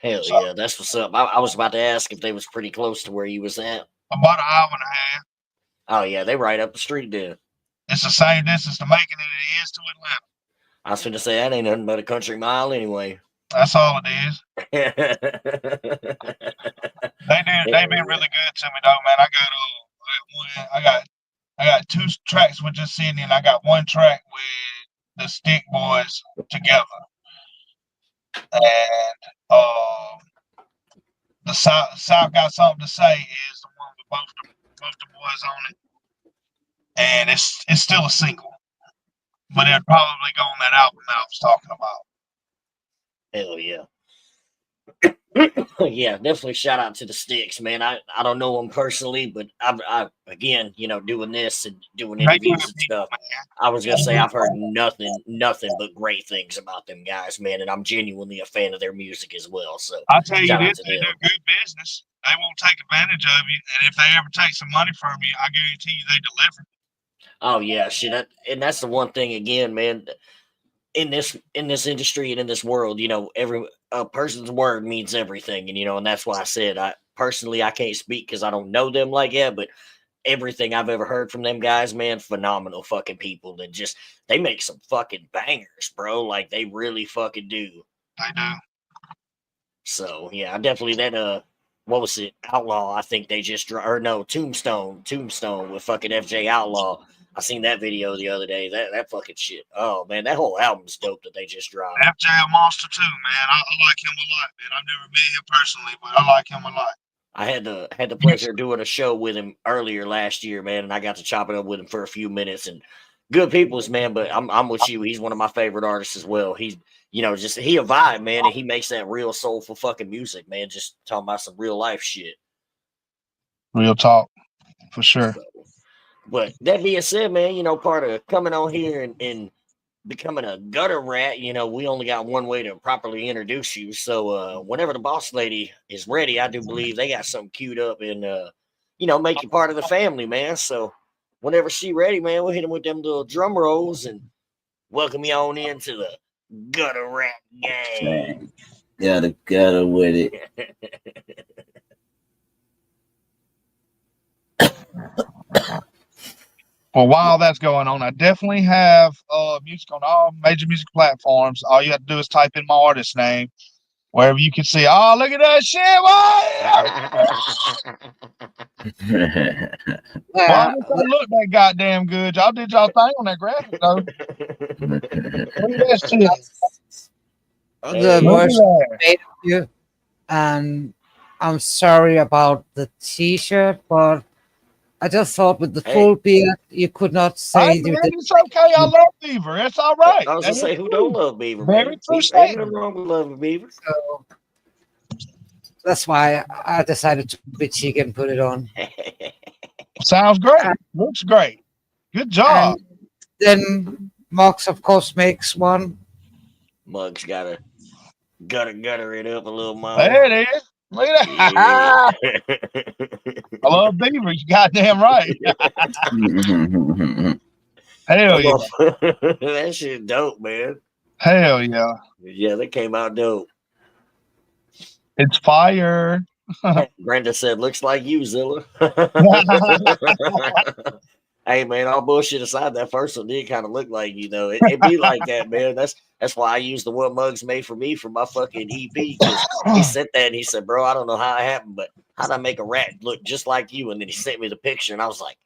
Hell So, yeah, that's what's up. I was about to ask if they was pretty close to where you was at. about an hour and a half. Oh yeah, they right up the street there. It's the same distance to Macon than it is to Atlanta. I was finna say that ain't nothing but a country mile anyway. That's all it is. They've been really good to me though, man. I got 2 tracks with just Sydney, and I got 1 track with the Stick Boys together. And the South Got Something to Say is the one with both the boys on it, and it's still a single, but it'll probably go on that album that I was talking about. Hell yeah. Yeah, definitely shout out to the Sticks, man. I don't know them personally, but I again, you know, doing this and doing interviews and stuff, I was gonna say I've heard nothing but great things about them guys, man, and I'm genuinely a fan of their music as well. So I'll tell you this, they do good business. They won't take advantage of you, and if they ever take some money from you, I guarantee you they deliver. Oh yeah, shit, and that's the one thing again, man. In this industry and in this world, you know, every person's word means everything, and you know, and that's why I said I can't speak because I don't know them like that, but everything I've ever heard from them guys, man, phenomenal fucking people that just they make some fucking bangers, bro. Like they really fucking do. I do. So yeah, I definitely that what was it? Outlaw, I think they just Tombstone with fucking FJ Outlaw. I seen that video the other day. That fucking shit. Oh man, that whole album's dope that they just dropped. FJ a monster too, man. I like him a lot, man. I've never met him personally, but I like him a lot. I had the pleasure of doing a show with him earlier last year, man, and I got to chop it up with him for a few minutes. And good people's, man. But I'm with you. He's one of my favorite artists as well. He's he a vibe, man, and he makes that real soulful fucking music, man. Just talking about some real life shit. Real talk, for sure. So, but that being said, man, you know, part of coming on here and becoming a gutter rat, you know, we only got one way to properly introduce you. So whenever the boss lady is ready, I do believe they got something queued up and you know, make you part of the family, man. So whenever she ready, man, we'll hit him with them little drum rolls and welcome you on into the gutter rat gang. Gotta gutter with it. Well, while that's going on, I definitely have music on all major music platforms. All you have to do is type in my artist name, wherever you can see. Oh, look at that shit! Why does that look that goddamn good? Y'all did y'all thing on that graphic, though. Look at that shit. The worst made of you, and I'm sorry about the T-shirt, but I just thought with the full beard, you could not say. It's okay. I love Beaver. It's all right. I was gonna say, who don't love Beaver? Very true statement. Ain't nothing wrong with loving Beaver. So that's why I decided to be cheeky and put it on. Sounds great. Looks great. Good job. Then Mox, of course, makes one. Mug's gotta gutter it up a little more. There it is. Look at that. Yeah. I love Beaver. You goddamn right. Hell yeah. That shit dope, man. Hell yeah. Yeah, that came out dope. It's fire. Brenda said, looks like you, Xilla. Hey man, all bullshit aside, that first one did kind of look like you, though. It be like that, man. That's why I used the What Mugs Made for Me for my fucking EP. Because he said that and he said, bro, I don't know how it happened, but how'd I make a rat look just like you? And then he sent me the picture and I was like,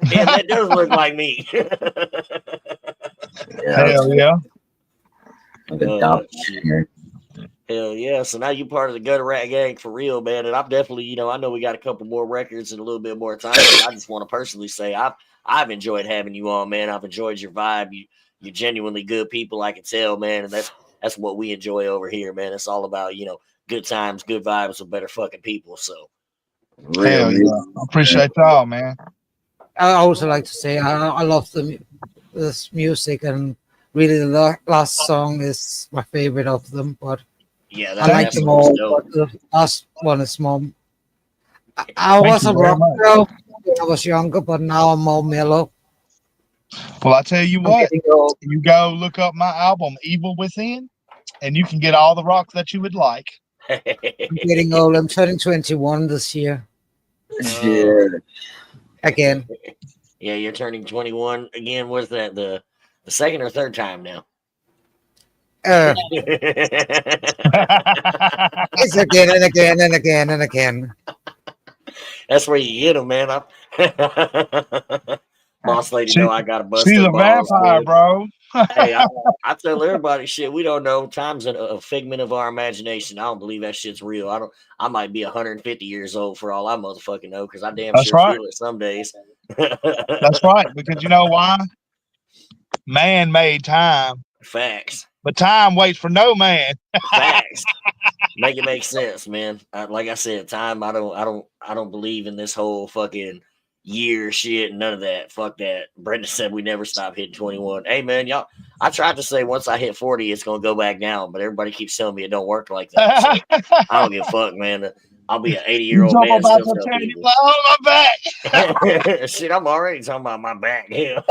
damn, that does look like me. Hell yeah. Hell yeah. So now you part of the Gutter Rat gang for real, man. And I'm definitely, you know, I know we got a couple more records and a little bit more time. But I just want to personally say I've enjoyed having you on, man. I've enjoyed your vibe. You're genuinely good people, I can tell, man. And that's what we enjoy over here, man. It's all about, you know, good times, good vibes with better fucking people. So hell yeah. I appreciate y'all, man. I also like to say I love this music, and really the last song is my favorite of them. But Yeah, I like that them song's all. dope. But the last one is more. I Thank was you a very rock much. girl when I was younger, but now I'm more mellow. Well, I tell you I'm what, getting old. you go look up my album Evil Within, and you can get all the rock that you would like. I'm getting old. I'm turning 21 this year Shit. again. Yeah, you're turning 21 again. Was that the second or third time now? It's again and again and again and again. That's where you get them, man. Boss lady, know I gotta bust She's her a balls, vampire, man. bro. Hey, I tell everybody, shit, we don't know. Time's a figment of our imagination. I don't believe that shit's real. I might be 150 years old for all I motherfucking know, because I damn That's sure right. feel it some days. That's right. Because you know why? Man made time, Facts. but time waits for no man. Facts. Make it make sense, man. Like I said, time. I don't believe in this whole fucking year shit. None of that. Fuck that. Brenda said we never stop hitting 21. Hey, man, y'all. I tried to say once I hit 40, it's gonna go back down, but everybody keeps telling me it don't work like that. So I don't give a fuck, man. I'll be an 80-year-old man about still to tell tell you, people. like, oh, my back. Shit, I'm already talking about my back. Hell.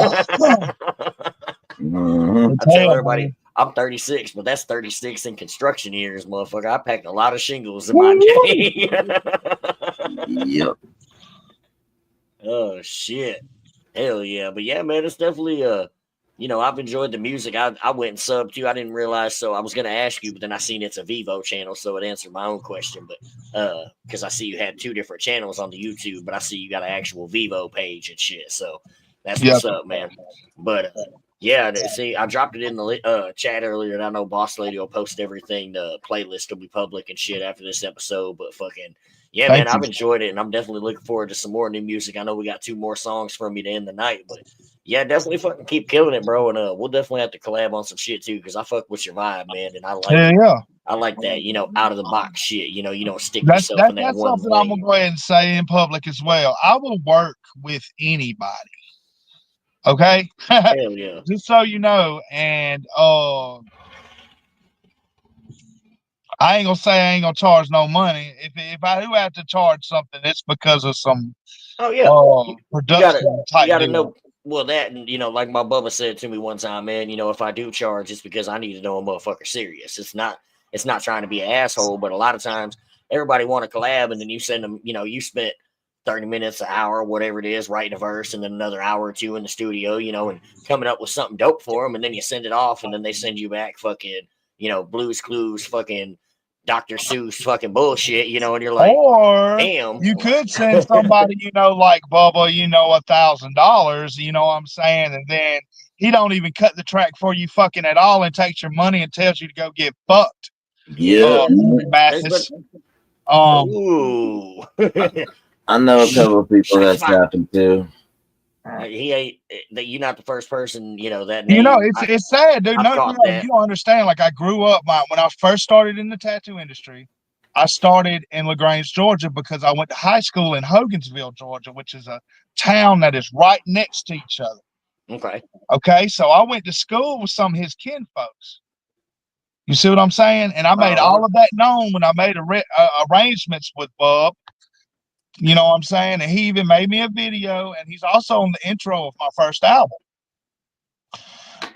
Mhm. I tell everybody I'm 36, but that's 36 in construction years, motherfucker. I packed a lot of shingles in my day. Yep. Oh shit. Hell yeah. But yeah, man, it's definitely I've enjoyed the music. I went and subbed too. I didn't realize, so I was gonna ask you, but then I seen it's a Vivo channel, so it answered my own question. But because I see you had 2 different channels on the YouTube, but I see you got an actual Vivo page and shit. So that's what's up, man. But yeah, see, I dropped it in the chat earlier, and I know Boss Lady will post everything. The playlist will be public and shit after this episode. But fucking yeah, Thank man, you. I've enjoyed it, and I'm definitely looking forward to some more new music. I know we got 2 more songs from you to end the night, but yeah, definitely fucking keep killing it, bro. And we'll definitely have to collab on some shit too, because I fuck with your vibe, man, and I like it. Yeah. I like that, out of the box shit. You don't stick yourself in that That's one something I'm lane. gonna go ahead and say in public as well. I will work with anybody. Okay. Hell yeah. Just so you know, and I ain't gonna say I ain't gonna charge no money. If I do have to charge something, it's because of some Oh yeah. production You type gotta deal. know. Well, that, and like my Bubba said to me one time, man. If I do charge, it's because I need to know a motherfucker serious. It's not trying to be an asshole, but a lot of times everybody want to collab, and then you send them. You spent 30 minutes, an hour, whatever it is, writing a verse, and then another hour or 2 in the studio, and coming up with something dope for them, and then you send it off, and then they send you back fucking, Blues Clues, fucking Dr. Seuss, fucking bullshit, and you're like, Or damn. you could send somebody, like Bubba, $1,000, you know what I'm saying? And then he don't even cut the track for you fucking at all and takes your money and tells you to go get fucked. Yeah. Mathis. Ooh. I know a couple of people that's happened to. He ain't that. You're not the first person, that name. It's sad, dude. I've No, caught that. you don't understand. Like, I grew up when I first started in the tattoo industry. I started in LaGrange, Georgia, because I went to high school in Hogansville, Georgia, which is a town that is right next to each other. Okay, so I went to school with some of his kin folks. You see what I'm saying? And I made all of that known when I made arrangements with Bub. You know what I'm saying? And he even made me a video, and he's also on the intro of my first album.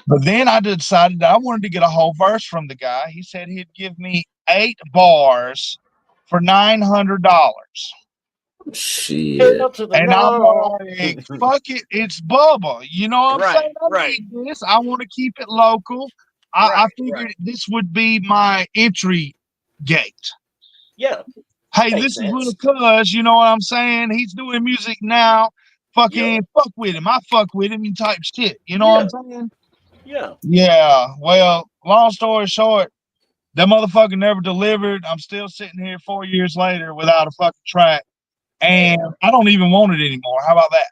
But then I decided that I wanted to get a whole verse from the guy. He said he'd give me 8 bars for $900. Shit. And I'm like, fuck it, it's Bubba. You know what I'm saying? I need this. I want to keep it local. I figured this would be my entry gate. Yeah. Hey, this is little cuz, you know what I'm saying? He's doing music now. Fucking fuck with him. I fuck with him, type shit. You know what I'm saying? Yeah. Yeah. Well, long story short, that motherfucker never delivered. I'm still sitting here 4 years later without a fucking track. And I don't even want it anymore. How about that?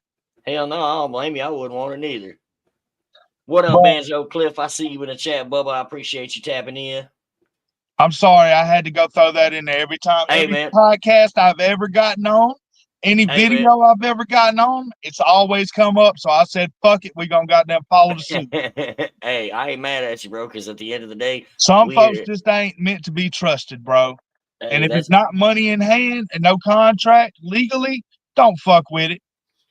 Hell no, I don't blame you. I wouldn't want it neither. What up, Banjo Cliff? I see you in the chat, Bubba. I appreciate you tapping in. I'm sorry, I had to go throw that in there every time. Hey, every man. podcast I've ever gotten on, Any Hey, man. video I've ever gotten on, it's always come up. So I said, fuck it, we gonna goddamn follow the suit. Hey, I ain't mad at you, bro, because at the end of the day, Some we folks here. just ain't meant to be trusted, bro. And Hey, if it's that's not money in hand and no contract legally, don't fuck with it.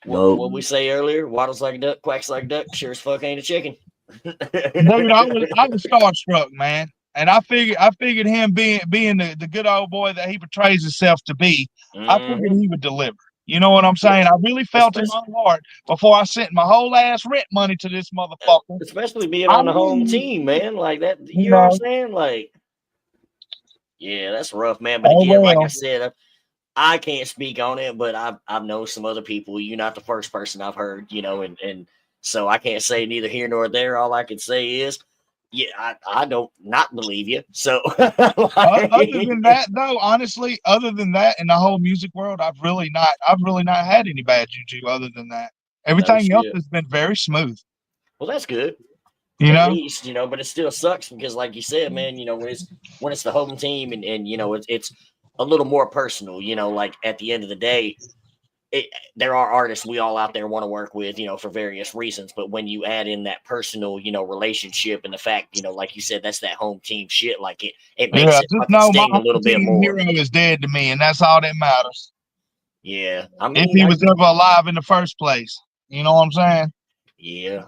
what we say earlier. Waddles like a duck, quacks like a duck. Sure as fuck ain't a chicken. Dude, I was starstruck, man. And I figured him being the good old boy that he portrays himself to be, I figured he would deliver. You know what I'm saying? I really felt in my heart before I sent my whole ass rent money to this motherfucker. Especially being I on the home knew, team, man. Like that, you you know what I'm know. saying? Like, yeah, that's rough, man. But Oh again, like I well. said, I can't speak on it, but I've known some other people. You're not the first person I've heard, you know, and so I can't say neither here nor there. All I can say is, yeah, I don't not believe you. So Other than that, though, honestly, other than that, in the whole music world, I've really not had any bad juju. Other than that, no everything else shit. has been very smooth. Well, that's good. You At know, least, you know, but it still sucks because like you said, man, you know, when it's the home team and you know, it's a little more personal, you know, like at the end of the day, there are artists we all out there want to work with, you know, for various reasons. But when you add in that personal, you know, relationship and the fact, you know, like you said, that's that home team shit. Like it makes yeah. it Just fucking know my sting a home little bit team more. hero is dead to me, and that's all that matters. Yeah, I If mean, he was ever alive in the first place, you know what I'm saying? yeah,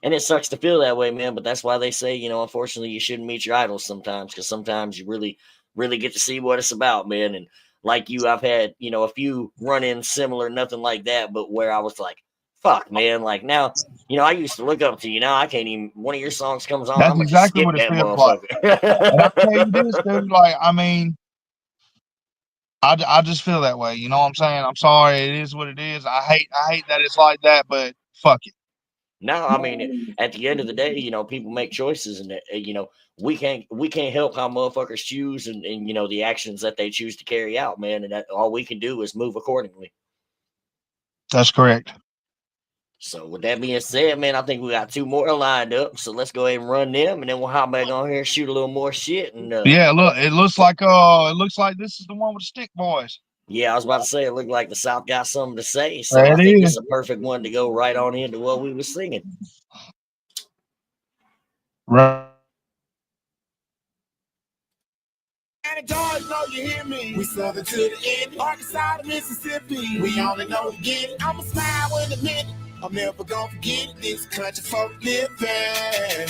and it sucks to feel that way, man. But that's why they say, you know, unfortunately, you shouldn't meet your idols sometimes because sometimes you really get to see what it's about, man. And like you, I've had, you know, a few run-ins similar, nothing like that, but where I was like, fuck, man, like now, you know, I used to look up to you. Now I can't even. One of your songs comes on, I'm That's gonna just exactly skip what it that feels like. And I tell you motherfucker. this, dude. Like, I mean, I just feel that way. You know what I'm saying? I'm sorry. It is what it is. I hate that it's like that, but fuck it. No, I mean, at the end of the day, you know, people make choices, and you know, we can't help how motherfuckers choose, and you know the actions that they choose to carry out, man. And that all we can do is move accordingly. That's correct. So with that being said, man, I think we got two more lined up. So let's go ahead and run them, and then we'll hop back on here and shoot a little more shit. And Yeah, look, it looks like this is the one with the stick boys. yeah, I was about to say it looked like the South got something to say. So I That think this is. is a perfect one to go right on into what we were singing. Right. And the dogs know you hear me. We southern to the end, Arkansas to Mississippi. We only know to get it. I'ma smile in a minute. I'm never gonna forget it. This country folk living.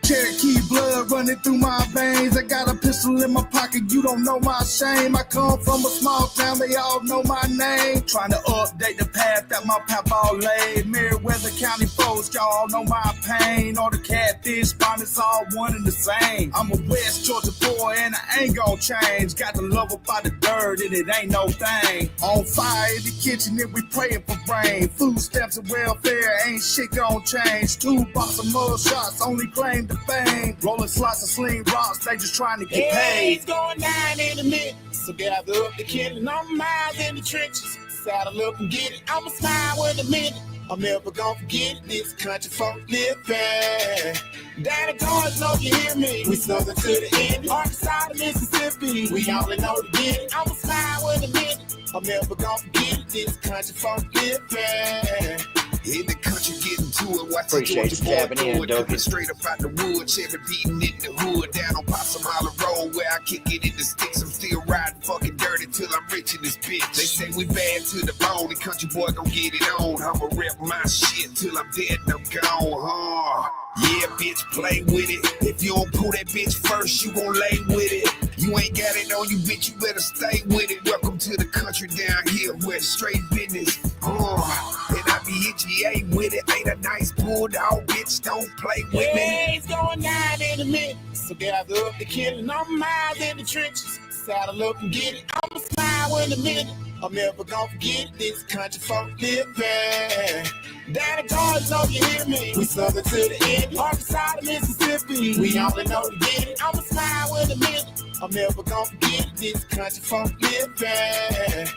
Cherokee blood running through my veins. I got a pistol in my pocket, you don't know my shame. I come from a small town, they all know my name. Trying to update the path that my papa laid. Meriwether County folks, y'all know my pain. All the catfish spawn, it's all one and the same. I'm a West Georgia boy and I ain't gonna change. Got the love about the dirt and it ain't no thing. On fire in the kitchen and we praying for rain. Food stamps and welfare, ain't shit gonna change. 2 box of mud shots, only claim the fame. Rolling slots and sling rocks, they just trying to get paid. It's going down in a minute, so gather up the killing. I'm miles in the trenches, saddle up and get it. I'ma smile in a minute, I'm never gonna forget it. This country folk living. Daddy dogs know you hear me. We southern to the end, Arkansas to Mississippi. We only know to get it. I'ma smile in a minute, I'm never gonna forget it. This country folk living. In the country getting to it, watch the Georgia boy do it. Coming straight up out the wood, Chevy beating in the hood. Down on Possum Hollow Road where I kick it in the sticks. I'm still riding fucking dirty till I'm rich in this bitch. They say we bad to the bone, the country boy gon' get it on. I'ma rep my shit till I'm dead and I'm gone, huh? Yeah, bitch, play with it. If you don't pull that bitch first, you gon' lay with it. You ain't got it on you, bitch, you better stay with it. Welcome to the country down here where it's straight business. And I be HGA with it. Ain't a nice bulldog, bitch, don't play with me. Yeah, it's going down in a minute. So gather up the killing. I'm miles in the trenches. Saddle up and get it. I'ma smile in a minute. I'm never gonna forget it. This country folk living. Daddy dogs know you hear me. We southern to the end, Arkansas to Mississippi. We only know to get it. I'ma smile in a minute. I'm never gonna forget it. This country folk living.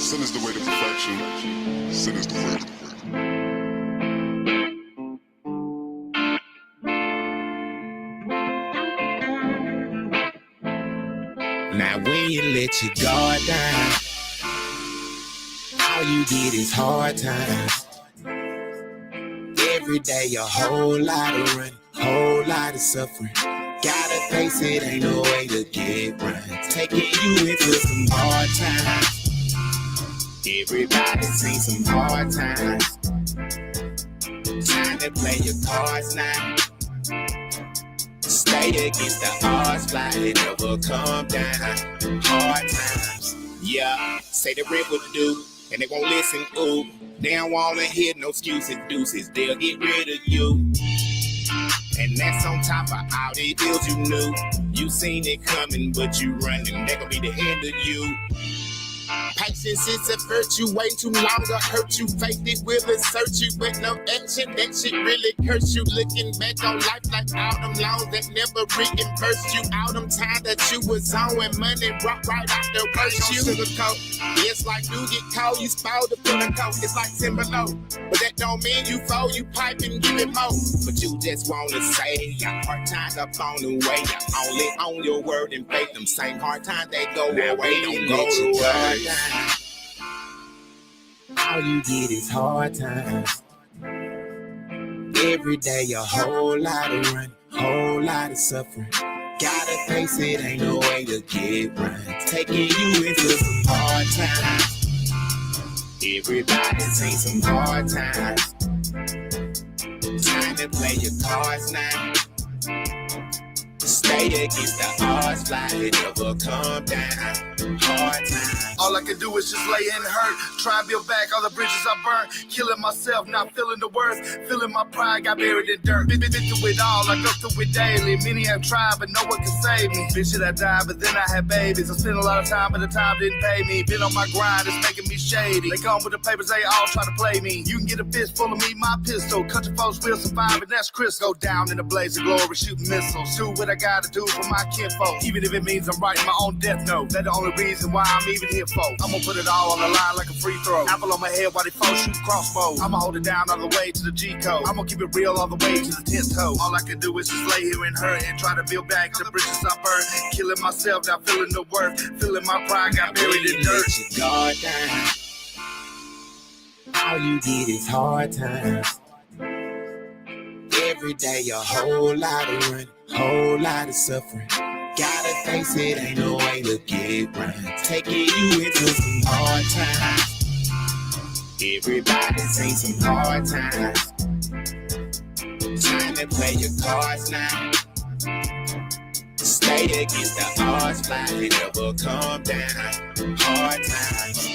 Sin is the way to perfection. Sin is the way. Now when you let your guard down, all you get is hard times. Every day a whole lot of run, whole lot of suffering. Gotta face it, ain't no way to get right. Taking you into some hard times. Everybody seen some hard times. Time to play your cards now. Stay against the odds, fly and never come down. Hard times, yeah. Say the rip what to do, and they won't listen, ooh. They don't wanna hear no excuses, deuces. They'll get rid of you. And that's on top of all the deals you knew. You seen it coming, but you running. That gon' be the end of you. Patience is a virtue, way too long to hurt you. Faith it will assert you, but no action, that shit really curse you. Looking back on life like all them loans that never reimbursed you. All them time that you was on when money rock right out the worst you. Sugarcoat, it's like you get cold, you spoiled the feeling coat. It's like Timberlow, but that don't mean you fold, you pipe and give it more. But you just wanna say, your hard times up on the way. You're only on your word and faith. Them same hard times, they go away, don't go away. All you get is hard times. Every day a whole lot of run, whole lot of suffering. Gotta face it, ain't no way to get right. Taking you into some hard times. Everybody seen some hard times. Time to play your cards now. Stay against the odds, fly and never come down. Hard times. All I can do is just lay and hurt. Try and build back all the bridges I burned. Killing myself, not feeling the worth. Feeling my pride, got buried in dirt. Been through it all, I go through it daily. Many have tried, but no one can save me. Bitch, shit, I died, but then I had babies. I spent a lot of time, but the time didn't pay me. Been on my grind, it's making me shady. They come with the papers, they all try to play me. You can get a fist full of me, my pistol. Country folks will survive, and that's crystal. Go down in a blaze of glory, shooting missiles. Do what I gotta do for my kinfolk. Even if it means I'm writing my own death note. That's the only reason why I'm even here, folks. I'm gonna put it all on the line like a free throw. Apple on my head while they folks shoot crossbows. I'ma hold it down all the way to the G code. I'm gonna keep it real all the way to the 10th toe. All I can do is just lay here and hurt and try to build back the bridges I burned. Killing myself, not feeling the worth. Feeling my pride, got buried in dirt. Guard down. All you get is hard times. Every day a whole lot of run, whole lot of suffering. Gotta face it, ain't no way to get right. Taking you into some hard times. Everybody seen some hard times. Time to play your cards now. Stay against the odds, fly and never come down. Hard times.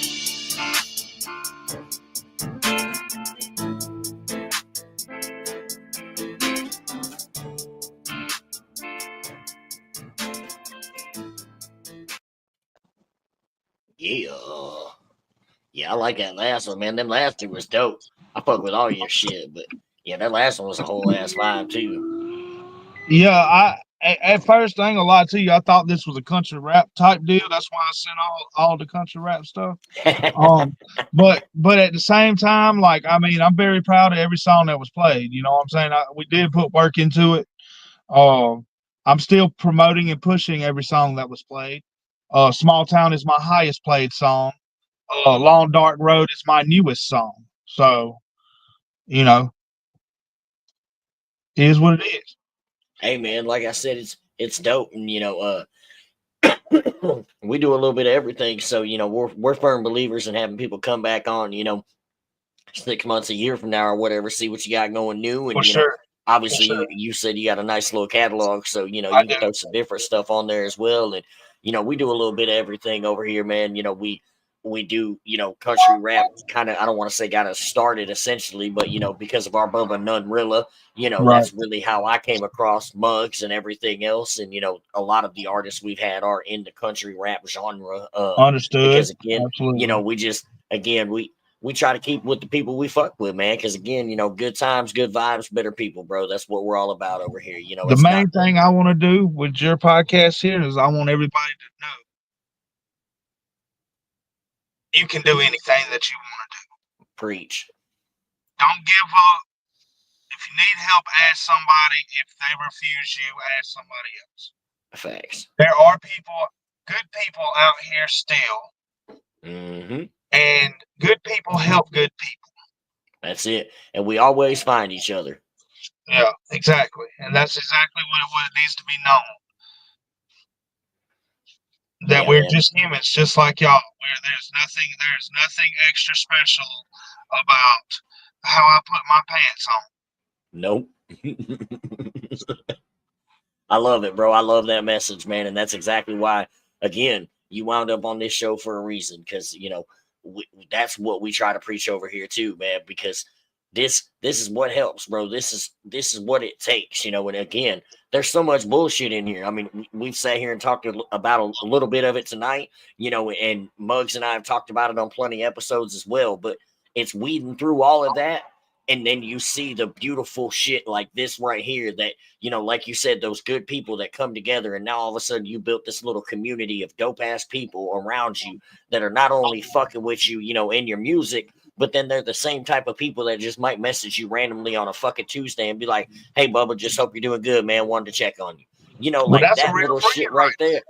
Yeah, I like that last one, man. Them last two was dope. I fuck with all your shit, but yeah, that last one was a whole ass vibe too. Yeah, at first, I ain't gonna lie to you, I thought this was a country rap type deal. That's why I sent all the country rap stuff. But at the same time, like, I mean, I'm very proud of every song that was played. You know what I'm saying? We did put work into it. I'm still promoting and pushing every song that was played. Small Town is my highest played song. Long Dark Road is my newest song. So, you know, it is what it is. Hey man, like I said, it's dope, and you know, we do a little bit of everything. So you know, we're firm believers in having people come back on. You know, 6 months, a year from now, or whatever, see what you got going new, and you know, obviously, you said you got a nice little catalog, so you know you can throw some different stuff on there as well, and you know we do a little bit of everything over here, man. You know we do, you know, country rap kind of, I don't want to say got us started essentially, but, you know, because of our Bubba Nunrilla, you know, that's really how I came across Muggs and everything else. And, you know, a lot of the artists we've had are in the country rap genre. Understood. Because again, absolutely. You know, we just, again, we try to keep with the people we fuck with, man. Because again, you know, good times, good vibes, better people, bro. That's what we're all about over here. You know, the main thing I want to do with your podcast here is I want everybody to know you can do anything that you want to do. Preach. Don't give up. If you need help, ask somebody. If they refuse you, ask somebody else. Facts. There are people, good people out here still. Mm-hmm. And good people help good people. That's it. And we always find each other. Yeah, exactly. And that's exactly what it needs to be known. That we're just humans, just like y'all. There's nothing extra special about how I put my pants on. Nope. I love it, bro. I love that message, man. And that's exactly why, again, you wound up on this show for a reason, because, you know, that's what we try to preach over here too, man, because this is what helps, bro. This is what it takes, you know. And again, there's so much bullshit in here. I mean, we've sat here and talked about a little bit of it tonight, you know, and Muggs and I have talked about it on plenty of episodes as well, but it's weeding through all of that. And then you see the beautiful shit like this right here that, you know, like you said, those good people that come together, and now all of a sudden you built this little community of dope ass people around you that are not only fucking with you, you know, in your music, but then they're the same type of people that just might message you randomly on a fucking Tuesday and be like, "Hey, Bubba, just hope you're doing good, man. Wanted to check on you." You know, like that little shit right there.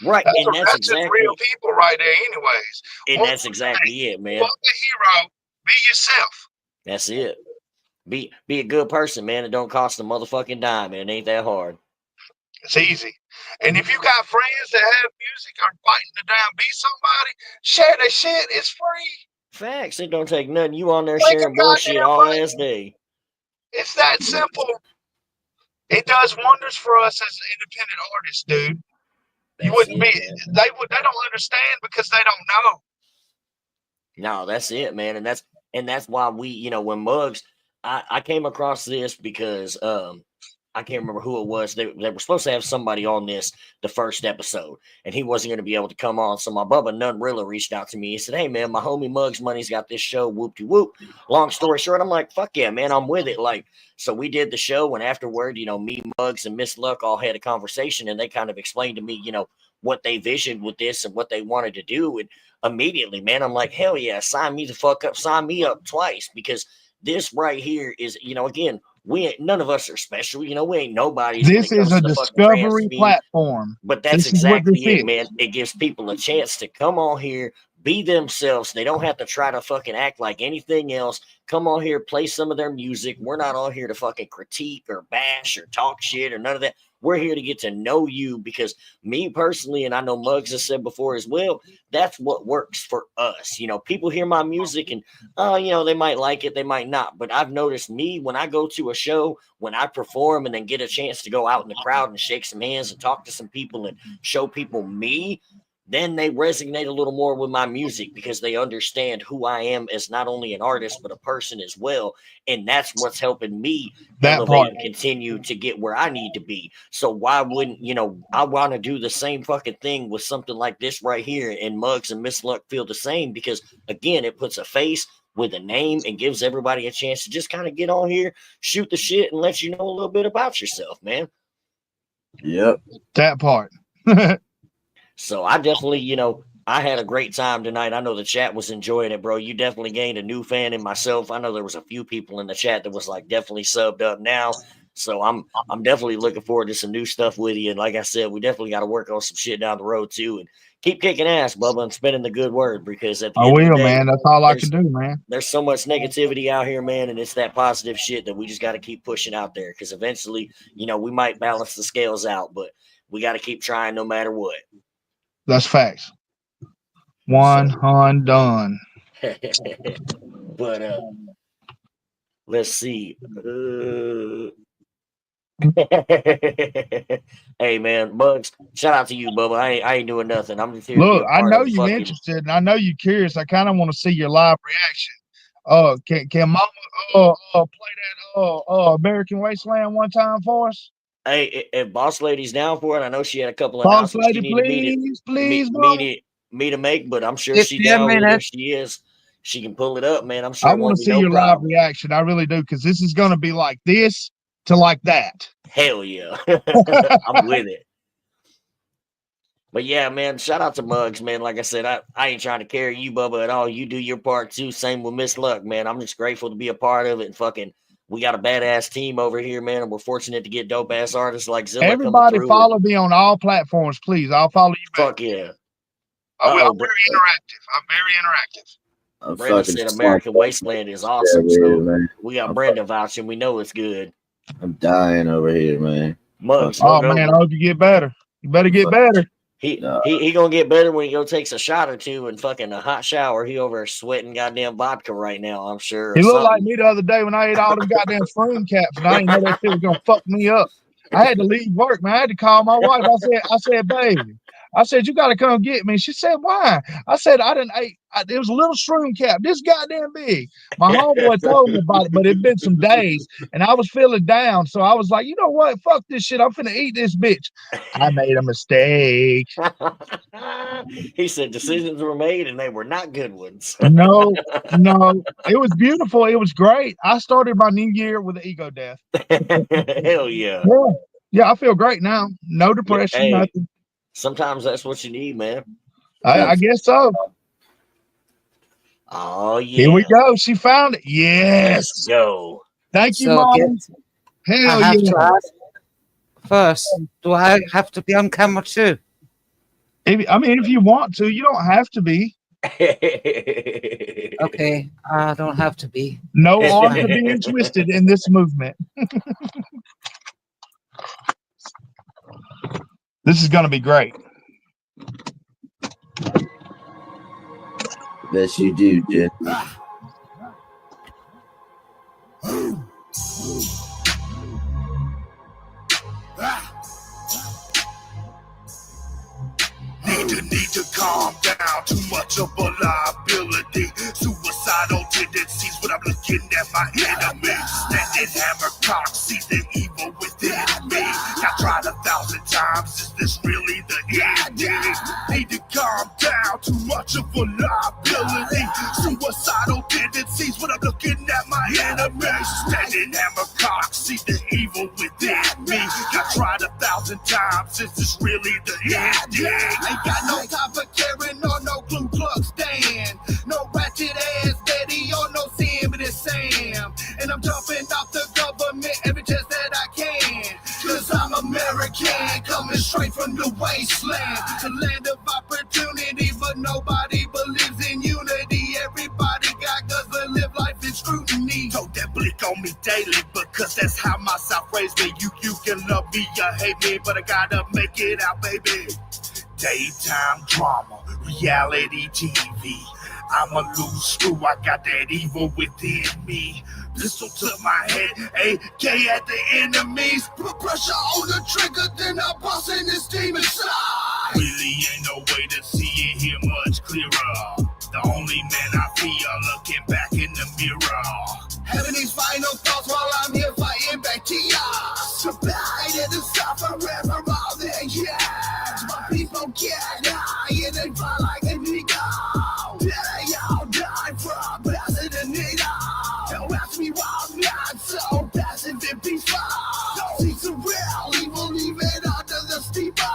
Right. And that's exactly real people right there, anyways. And that's exactly it, man. Fuck the hero. Be yourself. That's it. Be a good person, man. It don't cost a motherfucking dime, and it ain't that hard. It's easy. And if you got friends that have music or fighting to damn be somebody, share that shit. It's free. Facts. It don't take nothing. You on there sharing bullshit all ass day. It's that simple. It does wonders for us as independent artists, dude. You wouldn't be. They don't understand because they don't know. No, that's it, man. And that's why we, you know, when Muggs, I came across this because I can't remember who it was. They were supposed to have somebody on this the first episode, and he wasn't going to be able to come on. So my Bubba Nunrilla reached out to me. He said, "Hey, man, my homie Muggs Money's got this show, whoop-de-whoop." Long story short, I'm like, "Fuck yeah, man, I'm with it." Like, so we did the show, and afterward, you know, me, Muggs, and Miss Luck all had a conversation, and they kind of explained to me, you know, what they visioned with this and what they wanted to do. And immediately, man, I'm like, hell yeah, sign me the fuck up, sign me up twice, because this right here is, you know, again, none of us are special, you know, we ain't nobody. This is a discovery platform. But that's exactly it, man. It gives people a chance to come on here, be themselves. They don't have to try to fucking act like anything else. Come on here, play some of their music. We're not on here to fucking critique or bash or talk shit or none of that. We're here to get to know you, because me personally, and I know Muggs has said before as well, that's what works for us. You know, people hear my music and, you know, they might like it, they might not. But I've noticed me, when I go to a show, when I perform and then get a chance to go out in the crowd and shake some hands and talk to some people and show people me, then they resonate a little more with my music, because they understand who I am as not only an artist, but a person as well. And that's what's helping me elevate and continue to get where I need to be. So why wouldn't, you know, I want to do the same fucking thing with something like this right here, and Muggs and Miss Luck feel the same, because again, it puts a face with a name and gives everybody a chance to just kind of get on here, shoot the shit, and let you know a little bit about yourself, man. Yep. That part. So I definitely, you know, I had a great time tonight. I know the chat was enjoying it, bro. You definitely gained a new fan in myself. I know there was a few people in the chat that was like definitely subbed up now. So I'm definitely looking forward to some new stuff with you. And like I said, we definitely got to work on some shit down the road too. And keep kicking ass, Bubba, and spreading the good word, because at the end of the day, man. That's all I can do, man. There's so much negativity out here, man, and it's that positive shit that we just got to keep pushing out there, because eventually, you know, we might balance the scales out, but we got to keep trying no matter what. That's facts. Done. But let's see. Hey man, Bugs, shout out to you, Bubba. I ain't doing nothing. I'm just here. Look, I know you're interested, and I know you're curious. I kind of want to see your live reaction. Can Mama play that American Wasteland one time for us? Hey, if Boss Lady's down for it, I know she had a couple of Boss announcements Lady, she needed me to make, but I'm sure she's down with it. If she is, she can pull it up, man. I'm sure. I want to see your live reaction. I really do, because this is going to be like this to like that. Hell yeah. I'm with it. But yeah, man, shout out to Muggs, man. Like I said, I ain't trying to carry you, Bubba, at all. You do your part too. Same with Miss Luck, man. I'm just grateful to be a part of it. And fucking, we got a badass team over here, man. And we're fortunate to get dope ass artists like Xilla coming Everybody through. follow me on all platforms, please. I'll follow you back. Fuck yeah. I'm very interactive. I'm very interactive. Brenda said American Wasteland is awesome. So we got Brenda vouching. We know it's good. I'm dying over here, man. Muggs, oh man, I hope you get better. You better get better. He gonna get better when he go takes a shot or two and fucking a hot shower. He over sweating goddamn vodka right now, I'm sure. He looked like me the other day when I ate all them goddamn shroom caps, and I didn't know that shit was gonna fuck me up. I had to leave work, man. I had to call my wife. I said, baby, I said, you gotta come get me. She said, why? I said, it was a little shroom cap, this goddamn big. My homeboy told me about it, but it'd been some days, and I was feeling down. So I was like, you know what? Fuck this shit. I'm finna eat this bitch. I made a mistake. He said decisions were made and they were not good ones. No, it was beautiful. It was great. I started my new year with an ego death. Hell yeah. Yeah, I feel great now. No depression, nothing. Sometimes that's what you need, man. I guess so. Oh yeah. Here we go. She found it. Yes. Let's go. Thank you, Mom. Hell I have yeah. to ask first, do I have to be on camera too? If you want to, you don't have to be. Okay, I don't have to be. No arms are being twisted in this movement. This is going to be great. Yes, you do, Jen. Need to calm down. Too much of a liability. Suicidal tendencies when I'm looking at my enemy. Standing hammer cock, see the evil within me. I tried 1,000 times. Is this really the ending? Need to calm down. Too much of a liability. Suicidal tendencies when I'm looking at my enemy. Standing hammer cock, see the evil within me. I tried 1,000 times. Is this really the ending? Ain't got no time for caring or no Ku Klux stand. No ratchet ass Betty or no Sam, but it's Sam. And I'm jumping off the government every chance that I can. Cause I'm American, coming straight from the wasteland. The land of opportunity, but nobody believes in unity. Everybody got guns but live life in scrutiny. Told that blick on me daily because that's how my South raised me. You can love me or hate me, but I gotta make it out, baby. Daytime drama, reality TV. I'm a loose screw, I got that evil within me. Pistol to my head, AK at the enemies. Put pressure on the trigger, then I'm busting this demon side. Really ain't no way to see it here much clearer. The only man I feel looking back in the mirror. Having these final thoughts while I'm here fighting back to ya. Survive and suffer from all the years. My people get high and they fall like a nigga. They all die from passing the needle. Don't ask me why I'm not so passive and peaceful. Don't see some real evil even under the steeple.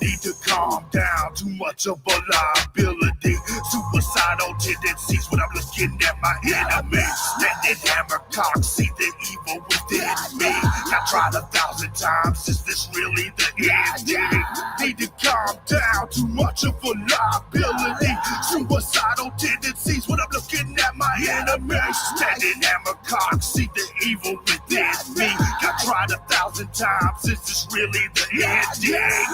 Need to calm down. Too much of a liability. Suicidal tendencies when I'm looking at my enemies. Standing hammer cock, see the evil within me. I tried 1,000 times. Is this really the ending? Need to calm down. Too much of a liability. Suicidal tendencies when I'm looking at my enemies. Standing hammer cock, see the evil within me. I tried 1,000 times. Is this really the ending?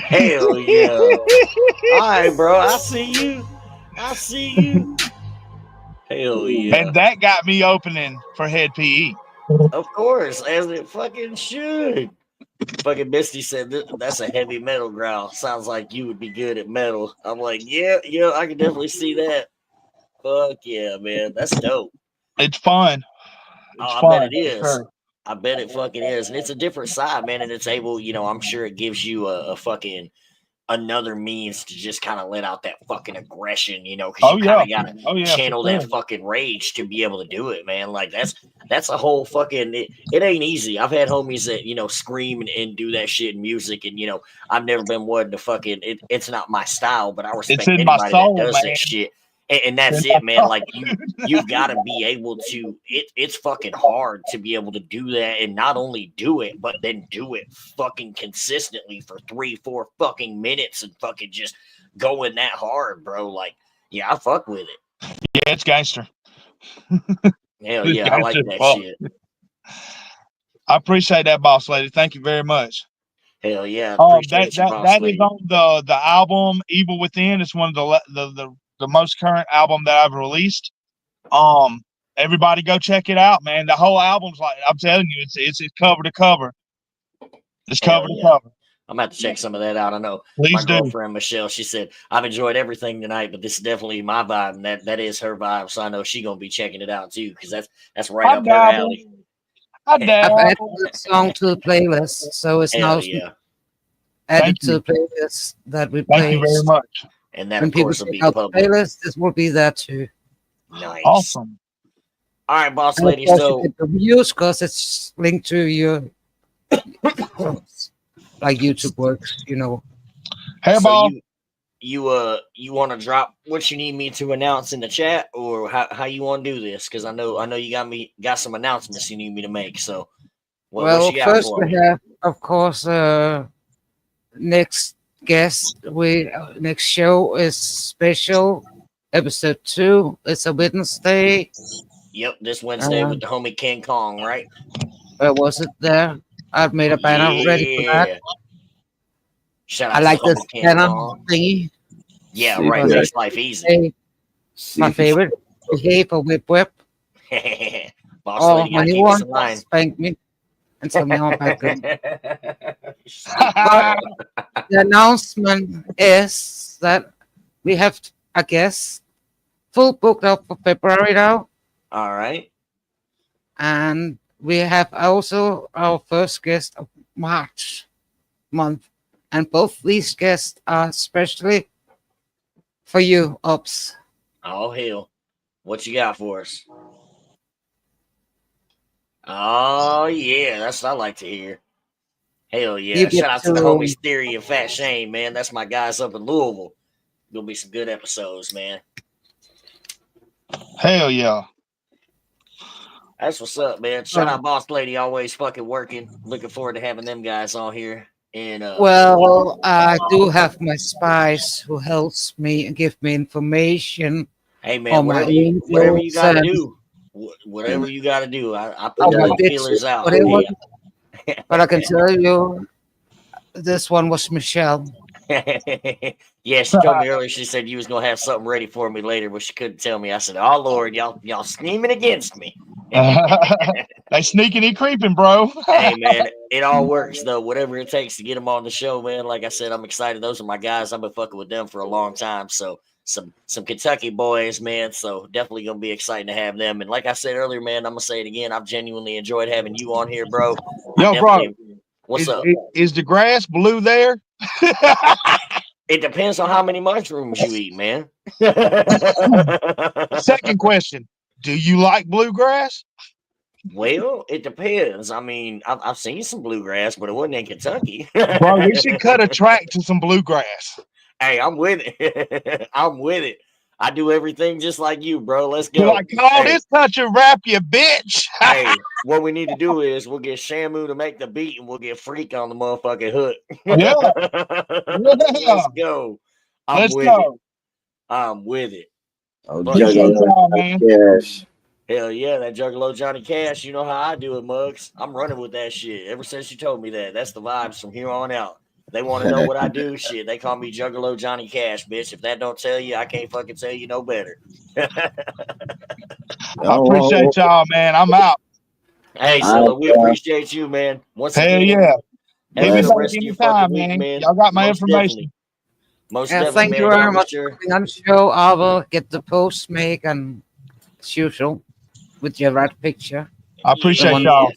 Hell yeah. All right, bro. I see you. Hell yeah. And that got me opening for Head PE. Of course, as it fucking should. Fucking Misty said that's a heavy metal growl. Sounds like you would be good at metal. I'm like, yeah, I can definitely see that. Fuck yeah, man. That's dope. It's fun. I bet it is. Sure. I bet it fucking is. And it's a different side, man. And it's able, I'm sure it gives you a fucking another means to just kind of let out that fucking aggression, you know, because you kind of gotta channel that fucking rage to be able to do it, man. Like that's a whole fucking it ain't easy. I've had homies that, you know, scream and do that shit in music, and you know, I've never been one to fucking it's not my style, but I respect anybody that does that shit. And that's it, man. Like you've got to be able to. It's fucking hard to be able to do that, and not only do it, but then do it fucking consistently for 3-4 fucking minutes and fucking just going that hard, bro. Like, yeah, I fuck with it. Yeah, it's gangster. Hell yeah, I like that shit. I appreciate that, boss lady. Thank you very much. Hell yeah, appreciate you, boss lady. Is on the album Evil Within. It's one of the most current album that I've released. Everybody go check it out, man. The whole album's like, I'm telling you, it's cover to cover. It's cover to cover. I'm about to check some of that out. I know my girlfriend Michelle, she said, I've enjoyed everything tonight, but this is definitely my vibe, and that is her vibe. So I know she's gonna be checking it out too, because that's right up her alley. I've added the song to the playlist, so it's now added to the playlist that we play. Thank you very much. And that, when of course, will be public. Playlist, this will be there too. Nice. Awesome. All right, boss and lady. So the views, because it's linked to your like YouTube works, you know. Hey, so you want to drop what you need me to announce in the chat, or how you want to do this? Because I know you got some announcements you need me to make. So, what you got first for we me? have, of course, next guest. Next show is special episode 2. It's a Wednesday. Yep, this Wednesday with the homie King Kong, right? Where was it there? I've made a banner ready for that. Shout out I like this banner thingy. Yeah, right. Makes life easy. My favorite. Behave or whip. Boss lady, when you want, spank me and tell me how bad. The announcement is that we have a guest full booked up for February now. All right. And we have also our first guest of March month. And both these guests are especially for you, Ops. Oh, hell. What you got for us? Oh, yeah. That's what I like to hear. Hell yeah. Shout out to the homies Theory and Fat Shane, man. That's my guys up in Louisville. Gonna be some good episodes, man. Hell yeah. That's what's up, man. Shout out Boss Lady, always fucking working. Looking forward to having them guys on here. And well, I do have my spies who helps me and give me information. Hey man, whatever you gotta do. Whatever you gotta do. I put the feelers out. But I can tell you, this one was Michelle. Yeah, she told me earlier. She said you was gonna have something ready for me later, but she couldn't tell me. I said, "Oh Lord, y'all scheming against me." They sneaking and creeping, bro. Hey man, it all works though. Whatever it takes to get them on the show, man. Like I said, I'm excited. Those are my guys. I've been fucking with them for a long time. So some Kentucky boys, man. So definitely gonna be exciting to have them. And like I said earlier, man, I'm gonna say it again. I've genuinely enjoyed having you on here, bro. Yo, bro, what's up? Is the grass blue there? It depends on how many mushrooms you eat, man. Second question: do you like bluegrass? Well, it depends. I mean, I've seen some bluegrass, but it wasn't in Kentucky. Bro, we should cut a track to some bluegrass. Hey, I'm with it. I'm with it. I do everything just like you, bro. Let's go. Like, call this country rap, you bitch. Hey, what we need to do is we'll get Shamu to make the beat, and we'll get Freak on the motherfucking hook. Yeah. Let's go. I'm with it. Oh, Cash. Hell yeah, that Juggalo Johnny Cash. You know how I do it, Muggs. I'm running with that shit. Ever since you told me that, that's the vibes from here on out. They want to know what I do. Shit, they call me Juggalo Johnny Cash, bitch. If that don't tell you, I can't fucking tell you no better. I appreciate y'all, man. I'm out. Hey, Xilla, we appreciate you, man. Once Hell again, yeah. Have the rest of your fucking week, man. Y'all got my information. Most definitely, thank you very much for coming on the show. I will get the post make and as usual with your right picture. I appreciate y'all.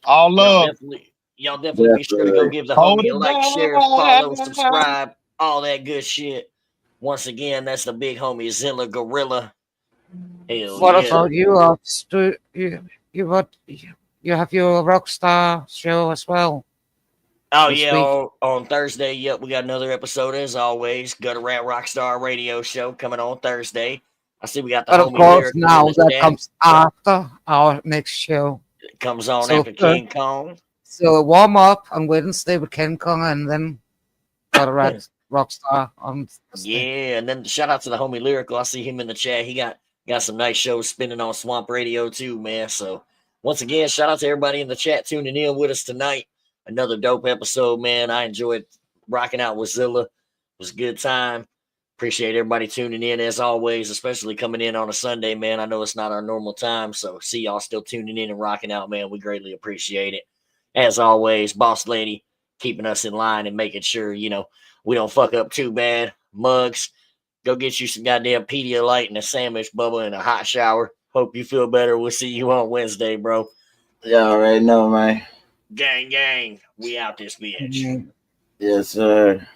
All love. Y'all definitely be sure to go give the homie a like, share, follow, subscribe. all that good shit. Once again, that's the big homie Xilla Gorilla. Hell What yeah. about you? You have your Rockstar show as well. Oh this yeah, week. on Thursday. Yep, we got another episode as always. Gutter Rat Rockstar Radio Show coming on Thursday. I see we got the But of homie course, Lyrical now in the that chat. comes after our next show. It comes on So, after King Kong. So warm up on Wednesday with King Kong, and then Gutter Rat Rockstar on Thursday. Yeah, and then shout out to the homie Lyrical. I see him in the chat. He got some nice shows spinning on Swamp Radio too, man. So once again, shout out to everybody in the chat tuning in with us tonight. Another dope episode, man. I enjoyed rocking out with Xilla. It was a good time. Appreciate everybody tuning in as always, especially coming in on a Sunday, man. I know it's not our normal time, so see y'all still tuning in and rocking out, man. We greatly appreciate it. As always, Boss Lady keeping us in line and making sure, we don't fuck up too bad. Mugs, go get you some goddamn Pedialyte and a sandwich, Bubba, and a hot shower. Hope you feel better. We'll see you on Wednesday, bro. Y'all already know, man. Gang, gang. We out this bitch. Yes, sir.